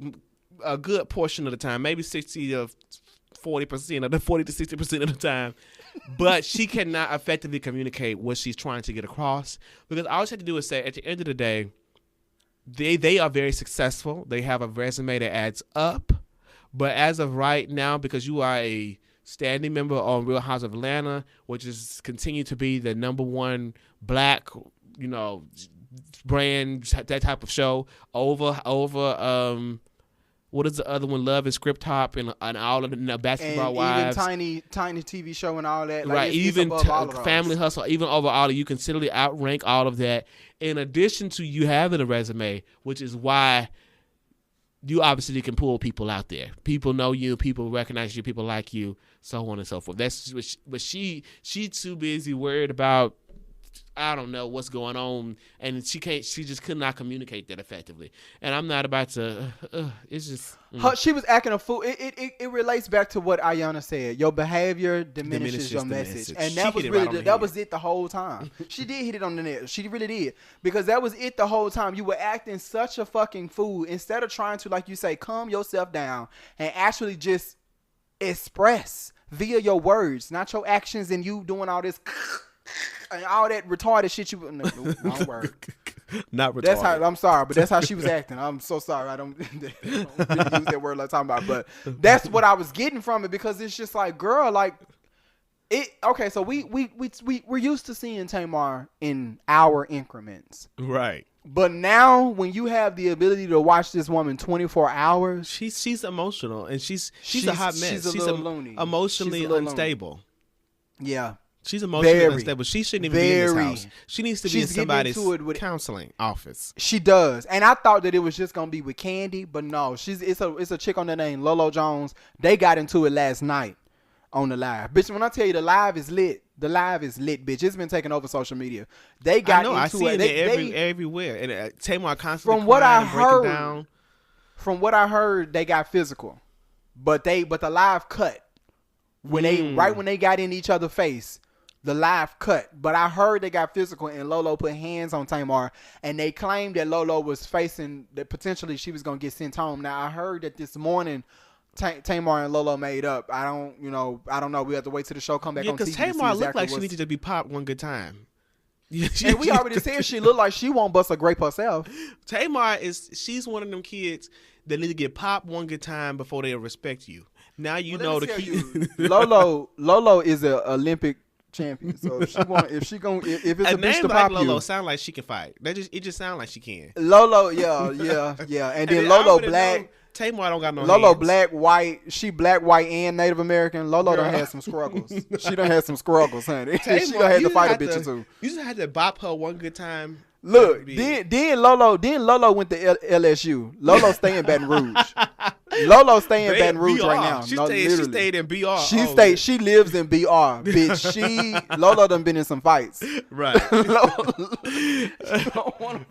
a good portion of the time, maybe 60 to 40% of the 40 to 60% of the time, but she cannot effectively communicate what she's trying to get across because all she had to do is say at the end of the day, they are very successful. They have a resume that adds up. But as of right now, because you are a standing member on Real House of Atlanta, which is continue to be the number 1 black, brand, that type of show over what is the other one? Love and Script Hop and all of the Basketball Wives. Even tiny TV show and all that. Like, right, even Family Hustle, even over all of you considerably outrank all of that. In addition to you having a resume, which is why you obviously can pull people out there. People know you, people recognize you, people like you, so on and so forth. That's but she too busy worried about I don't know what's going on, and she just could not communicate that effectively. And I'm not about to. It's just she was acting a fool. It relates back to what Ayana said. Your behavior diminishes your message, and that was really that was it the whole time. She did hit it on the net. She really did, because that was it the whole time. You were acting such a fucking fool instead of trying to, like you say, calm yourself down and actually just express via your words, not your actions, and you doing all this. And all that retarded shit you wrong word. Not retarded. That's how I'm sorry, but that's how she was acting. I'm so sorry. I don't really use that word like I'm talking about, but that's what I was getting from it, because it's just like, girl, like it. Okay, so we're used to seeing Tamar in hour increments, right? But now when you have the ability to watch this woman 24 hours, she's emotional, and she's a hot mess. She's a little loony. Emotionally unstable. Loony. Yeah. She's emotionally unstable. She shouldn't even be in this house. She needs to be in somebody's counseling office. She does. And I thought that it was just going to be with Candy, but no. It's a chick on the name Lolo Jones. They got into it last night on the live. Bitch, when I tell you the live is lit, bitch. It's been taking over social media. They got into it. I see it everywhere. And Tamar constantly breaking down. From what I heard, they got physical. But the live cut. When they got in each other's face. The live cut, but I heard they got physical and Lolo put hands on Tamar, and they claimed that Lolo was facing that potentially she was gonna get sent home. Now I heard that this morning Tamar and Lolo made up. I don't know. We have to wait till the show come back on TV. Because Tamar looked like she needed to be popped one good time. And we already said she looked like she won't bust a grape herself. Tamar she's one of them kids that need to get popped one good time before they'll respect you. Now know the key. Lolo is an Olympic champion, so if it's a bitch to pop Lolo you, sound like she can fight. It just sound like she can. Lolo, yeah, and then Lolo black. Tamar don't got no Lolo hands. black, white. She black, white, and Native American. Lolo done had some struggles. She done had some struggles, honey. Tamar, she done had to fight a bitch to, or two. You just had to bop her one good time. Look, then Lolo went to LSU. Lolo stay in Baton Rouge. Lolo stay in Baton Rouge right now. She stayed in BR. She lives in BR, bitch. Lolo done been in some fights. Right.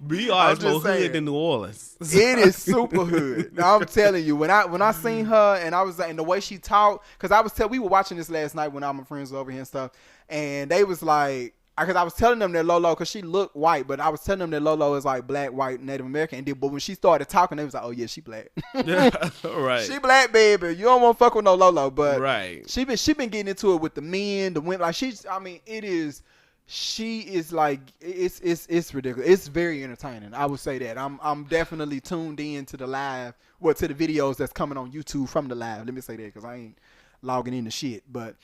BR is more hood than New Orleans. It is super hood. I'm telling you, when I seen her and I was like, and the way she talked, because we were watching this last night when all my friends were over here and stuff, and they was like, because I was telling them that Lolo, because she looked white, but I was telling them that Lolo is like black, white, Native American. But when she started talking, they was like, oh yeah, she black. Right. She black, baby. You don't want to fuck with no Lolo, but right. She been getting into it with the men, the women. Like she is like, it's ridiculous. It's very entertaining. I would say that. I'm definitely tuned in to the live, to the videos that's coming on YouTube from the live. Let me say that because I ain't logging into shit, but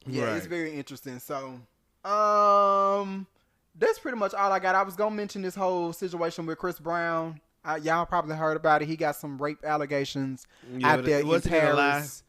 yeah, right. It's very interesting. So. That's pretty much all I got. I was gonna mention this whole situation with Chris Brown. Y'all probably heard about it. He got some rape allegations out there in Paris.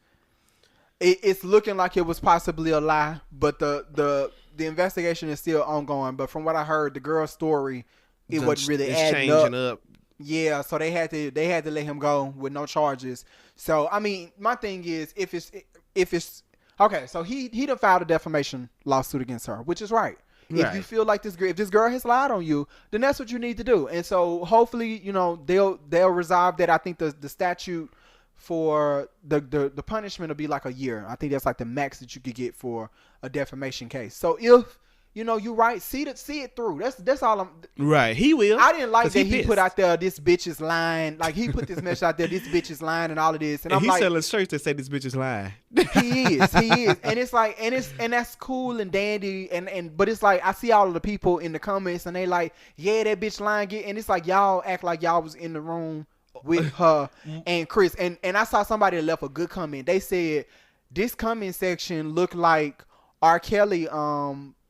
It's looking like it was possibly a lie, but the investigation is still ongoing. But from what I heard, the girl's story, it wasn't really adding up. Yeah, so they had to let him go with no charges. So I mean, my thing is, if it's okay, so he done filed a defamation lawsuit against her, which is right. If you feel like if this girl has lied on you, then that's what you need to do. And so hopefully, they'll resolve that. I think the statute for the punishment will be like a year. I think that's like the max that you could get for a defamation case. So if you're right, see it through. That's all I'm. Right, he will. I didn't like that he put out there, this bitch is lying. Like he put this message out there, this bitch is lying, and all of this. And I'm he's like, selling shirts that say this bitch is lying. He is, and it's like, and that's cool and dandy, but it's like I see all of the people in the comments, and they like, yeah, that bitch lying, and it's like y'all act like y'all was in the room with her and Chris, and I saw somebody that left a good comment. They said this comment section looked like R. Kelly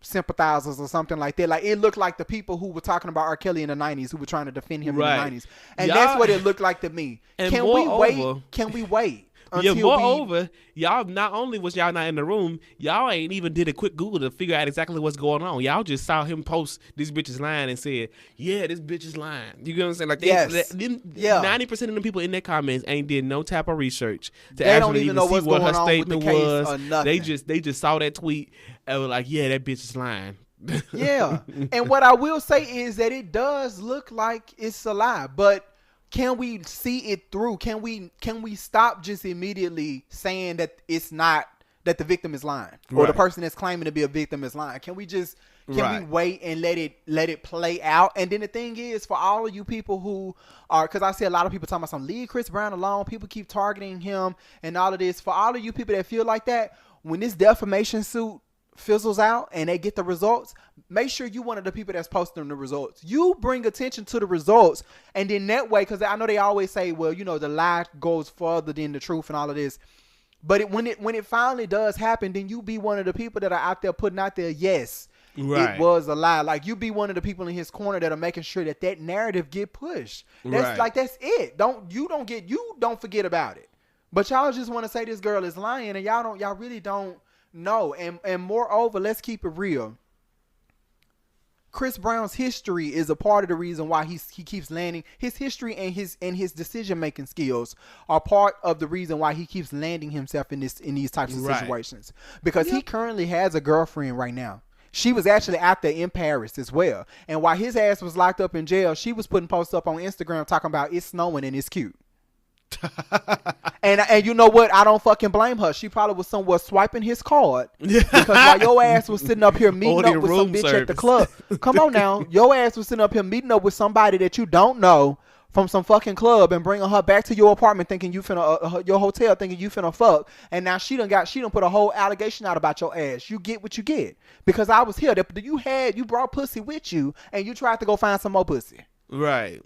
sympathizers or something like that. Like it looked like the people who were talking about R. Kelly in the 90s who were trying to defend him in the 90s. And that's what it looked like to me. Can we wait? Moreover, y'all not only was y'all not in the room, y'all ain't even did a quick Google to figure out exactly what's going on. Y'all just saw him post this bitch is lying and said, yeah, this bitch is lying. You get what I'm saying? Like 90% of the people in their comments ain't did no type of research to actually even see what her statement was. They just saw that tweet and were like, yeah, that bitch is lying. Yeah. And what I will say is that it does look like it's a lie, but can we see it through? Can we stop just immediately saying that it's not, that the victim is lying or the person that's claiming to be a victim is lying? Can we we wait and let it play out? And then the thing is, for all of you people who are, because I see a lot of people talking about some leave Chris Brown alone, people keep targeting him and all of this. For all of you people that feel like that, when this defamation suit fizzles out and they get the results, make sure you one of the people that's posting the results. You bring attention to the results, and then that way, because I know they always say, well, the lie goes further than the truth and all of this. But when it finally does happen, then you be one of the people that are out there putting out there, yes, it was a lie. Like you be one of the people in his corner that are making sure that narrative get pushed. That's like, that's it. Don't forget about it. But y'all just want to say this girl is lying, and y'all really don't. No, and moreover, let's keep it real. Chris Brown's history is a part of the reason why he keeps landing. His history and his decision making skills are part of the reason why he keeps landing himself in these types of situations. Because he currently has a girlfriend right now. She was actually out there in Paris as well. And while his ass was locked up in jail, she was putting posts up on Instagram talking about it's snowing and it's cute. And you know what? I don't fucking blame her. She probably was somewhere swiping his card because while your ass was sitting up here meeting up with some bitch at the club. Come on now, your ass was sitting up here meeting up with somebody that you don't know from some fucking club and bringing her back to your apartment thinking you finna your hotel thinking you finna fuck. And now she done put a whole allegation out about your ass. You get what you get because I was here. You brought pussy with you and you tried to go find some more pussy. Right.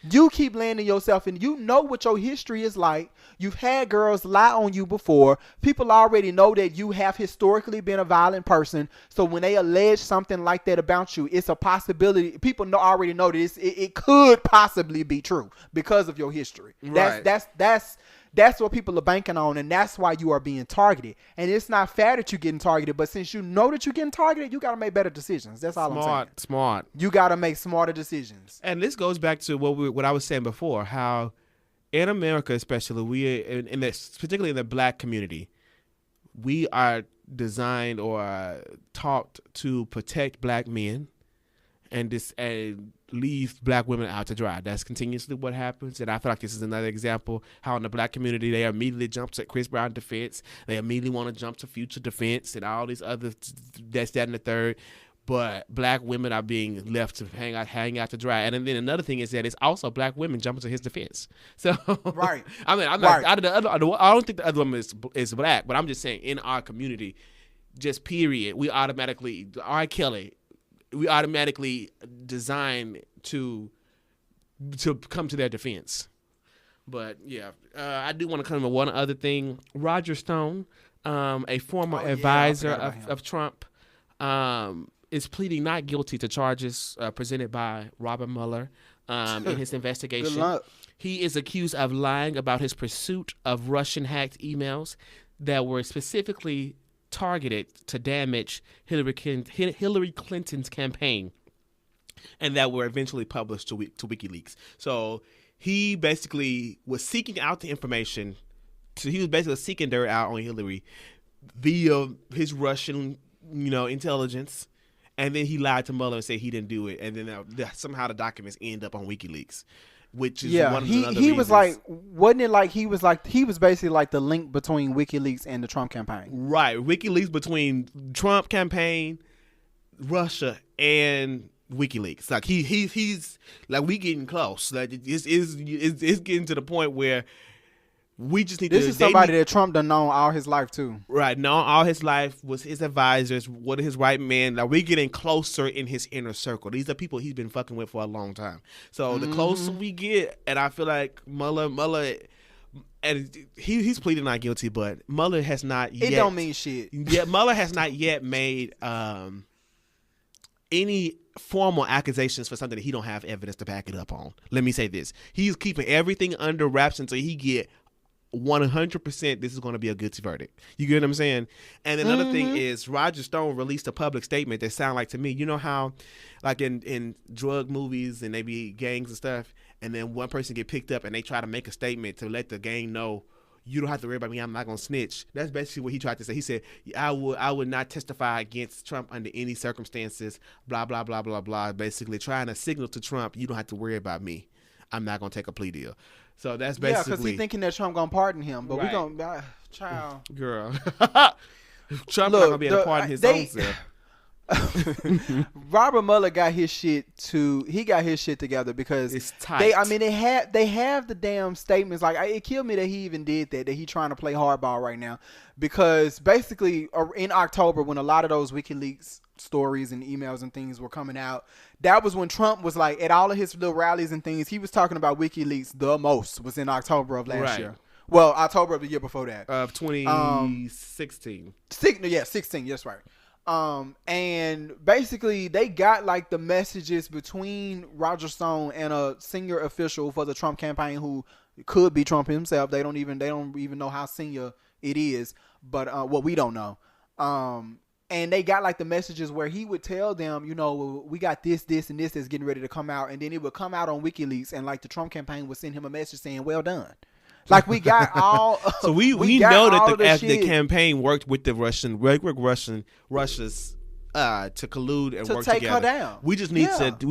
You keep landing yourself in. You know what your history is like. You've had girls lie on you before. People already know that you have historically been a violent person. So when they allege something like that about you, it's a possibility. People already know that it could possibly be true because of your history. Right. That's what people are banking on, and that's why you are being targeted. And it's not fair that you're getting targeted, but since you know that you're getting targeted, you got to make better decisions. That's all I'm saying. Smart. You got to make smarter decisions. And this goes back to what I was saying before, how in America especially, particularly in the black community, we are designed or taught to protect black men and leave black women out to dry. That's continuously what happens. And I feel like this is another example how in the black community, they immediately jump to Chris Brown defense. They immediately want to jump to Future defense and all these other that's that and the third. But black women are being left to hang out to dry. And then another thing is that it's also black women jumping to his defense. So right. I mean, I'm not out of the other. I don't think the other woman is black, but I'm just saying in our community, just period, we automatically R. Kelly. We automatically design to come to their defense. But yeah, I do want to come to one other thing. Roger Stone, a former advisor of Trump, is pleading not guilty to charges presented by Robert Mueller in his investigation. Good luck. He is accused of lying about his pursuit of Russian-hacked emails that were specifically targeted to damage Hillary Clinton's campaign, and that were eventually published to WikiLeaks. So he basically was seeking out the information. He was basically seeking dirt out on Hillary via his Russian, intelligence, and then he lied to Mueller and said he didn't do it, and then somehow the documents end up on WikiLeaks. Which is one of the other reasons. Was like, wasn't it like he was basically like the link between WikiLeaks and the Trump campaign? Right, WikiLeaks between Trump campaign, Russia, and WikiLeaks. Like he's like we getting close. Like it's getting to the point where we just need this is somebody that Trump done known all his life too. Right, known all his life, was his advisors, what his right man. Like we're getting closer in his inner circle. These are people he's been fucking with for a long time. So the closer we get, and I feel like Mueller, and he's pleading not guilty, but Mueller has not yet. It don't mean shit. Yeah, Mueller has not yet made any formal accusations for something that he don't have evidence to back it up on. Let me say this: he's keeping everything under wraps until he get 100% this is going to be a guilty verdict. You get what I'm saying? And another thing is Roger Stone released a public statement that sound like to me, you know how like in drug movies and they be gangs and stuff, and then one person get picked up and they try to make a statement to let the gang know you don't have to worry about me, I'm not going to snitch. That's basically what he tried to say. He said, I would not testify against Trump under any circumstances, blah, blah, blah, blah, blah. Basically trying to signal to Trump, you don't have to worry about me. I'm not going to take a plea deal. So that's basically... Yeah, because he's thinking that Trump going to pardon him. But right. we going to... Child. Girl. Trump not going to be able to pardon his own self. Robert Mueller got his shit together because it's tight. They have the damn statements. Like it killed me that he even did that he trying to play hardball right now, because basically in October when a lot of those WikiLeaks stories and emails and things were coming out, that was when Trump was like at all of his little rallies and things, he was talking about WikiLeaks the most was in October of last year. Well, October of the year before that. Of 2016. 16, yes, right. And basically they got like the messages between Roger Stone and a senior official for the Trump campaign who could be Trump himself. They don't even know how senior it is, but we don't know. And they got like the messages where he would tell them, we got this, and this is getting ready to come out, and then it would come out on WikiLeaks, and like the Trump campaign would send him a message saying, "Well done." Like we got all. So we know that the campaign worked with the Russia's to collude and to work take together. Her down. We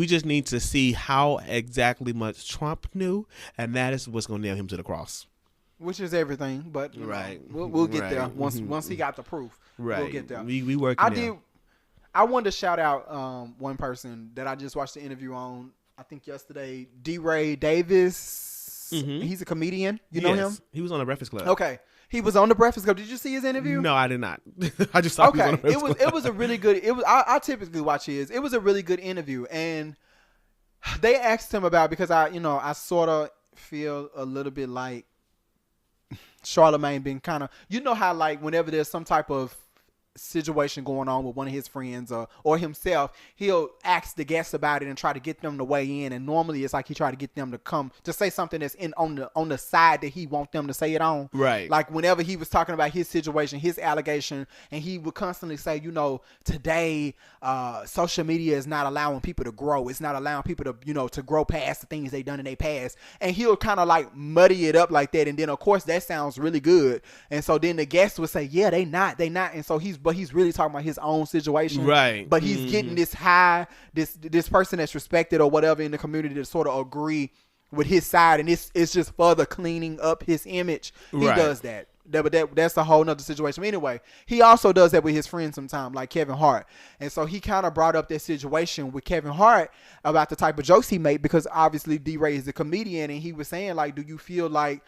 just need to see how exactly much Trump knew, and that is what's going to nail him to the cross. Which is everything, but we'll get there once he got the proof. Right, we'll get there. We working. I wanted to shout out one person that I just watched the interview on. I think yesterday, D-Ray Davis. Mm-hmm. He's a comedian. You know him? He was on the Breakfast Club. Okay. He was on the Breakfast Club. Did you see his interview? No, I did not. I just saw he was on the Breakfast Club. It was a really good. I typically watch his. It was a really good interview, and They asked him about, because I sort of feel a little bit like Charlamagne been kind of, how like whenever there's some type of situation going on with one of his friends or himself, he'll ask the guests about it and try to get them to weigh in, and normally it's like he try to get them to come to say something that's on the side that he want them to say it on. Right. Like whenever he was talking about his situation, his allegation, and he would constantly say, today social media is not allowing people to grow. It's not allowing people to to grow past the things they done in their past, and he'll kind of like muddy it up like that, and then of course that sounds really good, and so then the guests would say, yeah, they not, and so he's really talking about his own situation. Right. But he's getting this person that's respected or whatever in the community to sort of agree with his side, and it's just further cleaning up his image. He does that. But that's a whole nother situation. Anyway, he also does that with his friends sometimes, like Kevin Hart. And so he kind of brought up that situation with Kevin Hart about the type of jokes he made, because obviously D-Ray is a comedian, and he was saying, like, do you feel like,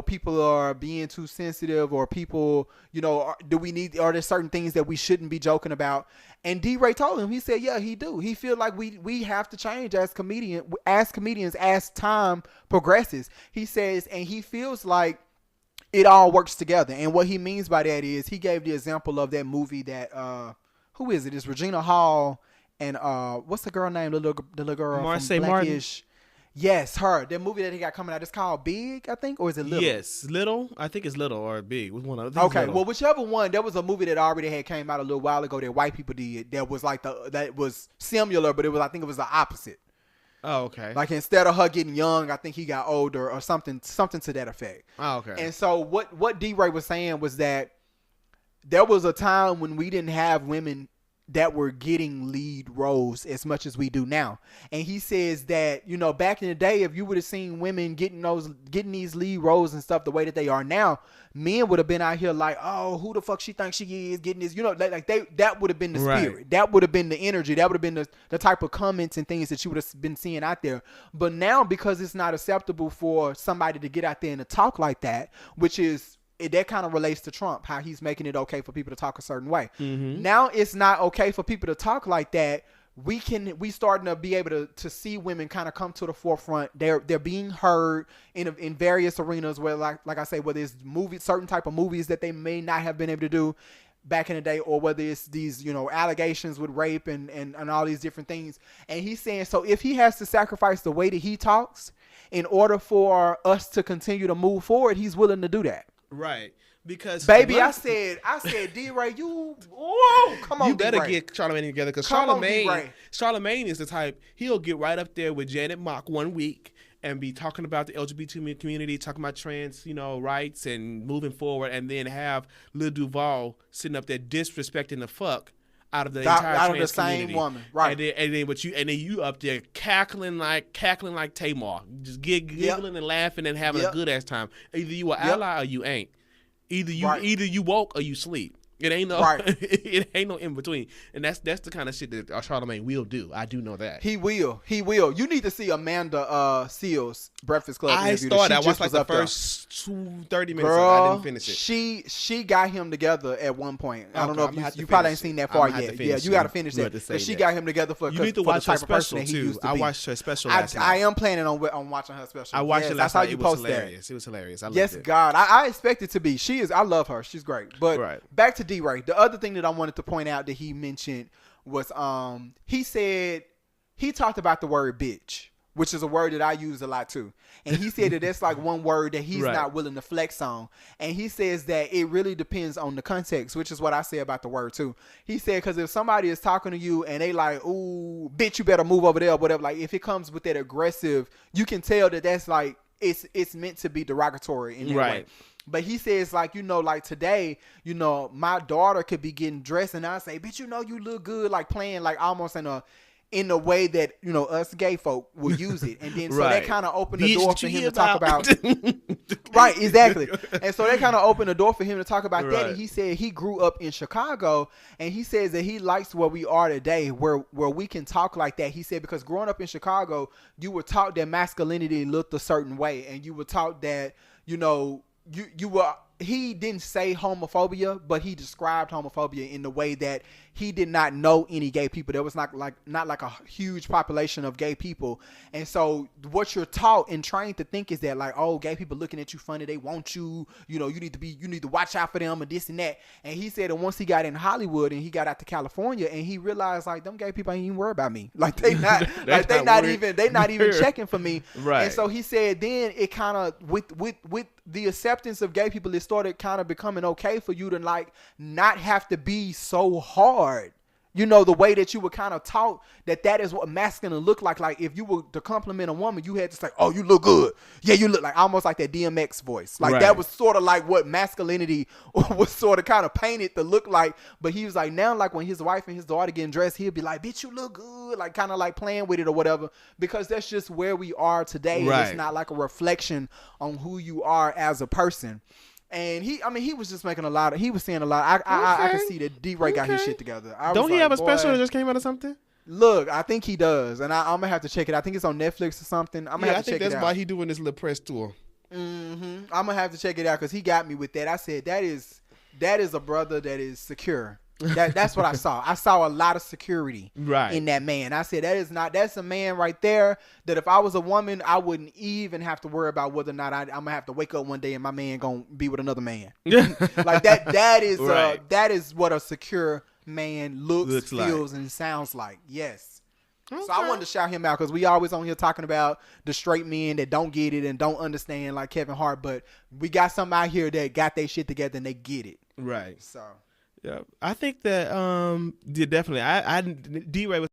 people are being too sensitive, or people, are there certain things that we shouldn't be joking about? And D-Ray told him, he said, yeah, he do. He feel like we have to change as comedians as time progresses. He says, and he feels like it all works together. And what he means by that is, he gave the example of that movie that who is it? It's Regina Hall and what's the girl name? The little girl Marcy from Martin. Blackish. Yes, her. That movie that he got coming out, it's called Big, I think, or is it Little? Yes, Little. I think it's Little or Big. Which one? Okay, well, whichever one. There was a movie that already had came out a little while ago that white people did. That was like that was similar, but I think it was the opposite. Oh, okay. Like instead of her getting young, I think he got older or something to that effect. Oh, okay. And so what D-Ray was saying was that there was a time when we didn't have women that were getting lead roles as much as we do now. And he says that, back in the day, if you would have seen women getting these lead roles and stuff the way that they are now, men would have been out here like, oh, who the fuck she thinks she is getting this, that would have been the spirit. Right. That would have been the energy. That would have been the type of comments and things that you would have been seeing out there. But now, because it's not acceptable for somebody to get out there and to talk like that, which is, that kind of relates to Trump, how he's making it okay for people to talk a certain way. Mm-hmm. Now it's not okay for people to talk like that. We starting to be able to see women kind of come to the forefront. They're being heard in various arenas where, like I say, whether it's certain type of movies that they may not have been able to do back in the day, or whether it's these, allegations with rape and all these different things. And he's saying, so if he has to sacrifice the way that he talks in order for us to continue to move forward, he's willing to do that. Right. Because baby, I said, D-Ray, come on, you better D-Ray. get Charlamagne together, because Charlamagne is the type, he'll get right up there with Janet Mock one week and be talking about the LGBT community, talking about trans, rights and moving forward, and then have Lil Duval sitting up there disrespecting the fuck out of the entire trans community. Same woman, right? And then you up there cackling like Tamar, just giggling and laughing and having a good ass time. Either you an ally or you ain't. Either you woke or you sleep. It ain't no it ain't no in between, and that's the kind of shit that Charlamagne will do. I do know that he will. You need to see Amanda Seals' Breakfast Club interview. I watched like the first 30 minutes. I didn't finish it. She got him together at one point. I don't know if you probably ain't seen that far yet. Yeah, you got to finish that. But she got him together for the type of person that he used to be. I watched her special last night. I am planning on watching her special. I watched it last night. It was hilarious. It was hilarious. Yes, God, I expect it to be. She is. I love her. She's great. But back to D-Ray. The other thing that I wanted to point out that he mentioned was he said he talked about the word bitch, which is a word that I use a lot too. And he said that that's like one word that he's not willing to flex on. And he says that it really depends on the context, which is what I say about the word too. He said, because if somebody is talking to you and they like, ooh, bitch, you better move over there or whatever, like if it comes with that aggressive, you can tell that that's like it's meant to be derogatory in that way. But he says, like, like today, my daughter could be getting dressed and I say, bitch, you look good, like playing like almost in the way that, us gay folk will use it. And then so that kind of opened the door for him to talk about. Right, exactly. And so that kind of opened the door for him to talk about that. And he said he grew up in Chicago, and he says that he likes where we are today, where we can talk like that. He said, because growing up in Chicago, you were taught that masculinity looked a certain way, and you were taught that, you were he didn't say homophobia, but he described homophobia in the way that he did not know any gay people. There was not like a huge population of gay people. And so what you're taught and trained to think is that like, oh, gay people looking at you funny, they want you, you need to watch out for them and this and that. And he said that once he got in Hollywood and he got out to California and he realized like them gay people ain't even worried about me. Like they not they not even checking for me. Right. And so he said then it kind of with the acceptance of gay people, it started kind of becoming okay for you to like not have to be so hard. You know, the way that you were kind of taught that is what masculine looked like. Like if you were to compliment a woman, you had to say, oh, you look good. Yeah, you look like almost like that DMX voice. Like that was sort of like what masculinity was sort of kind of painted to look like. But he was like, now like when his wife and his daughter getting dressed, he'll be like, bitch, you look good. Like kind of like playing with it or whatever. Because that's just where we are today. Right. It's not like a reflection on who you are as a person. And he was just making he was saying a lot. I can see that D-Ray got his shit together. Don't he have a special that just came out or something? Look, I think he does. And I'm going to have to check it. I think it's on Netflix or something. I'm going to have to check it out. I think that's why he doing this little press tour. I'm going to have to check it out because he got me with that. I said, that is a brother that is secure. That's what I saw. I saw a lot of security in that man. I said, that's a man right there that if I was a woman, I wouldn't even have to worry about whether or not I'm gonna have to wake up one day and my man gonna be with another man. Like that is what a secure man looks feels, like. And sounds like. Yes. Okay. So I wanted to shout him out because we always on here talking about the straight men that don't get it and don't understand like Kevin Hart, but we got some out here that got their shit together and they get it. Right. So yeah, I think that definitely. D-Ray was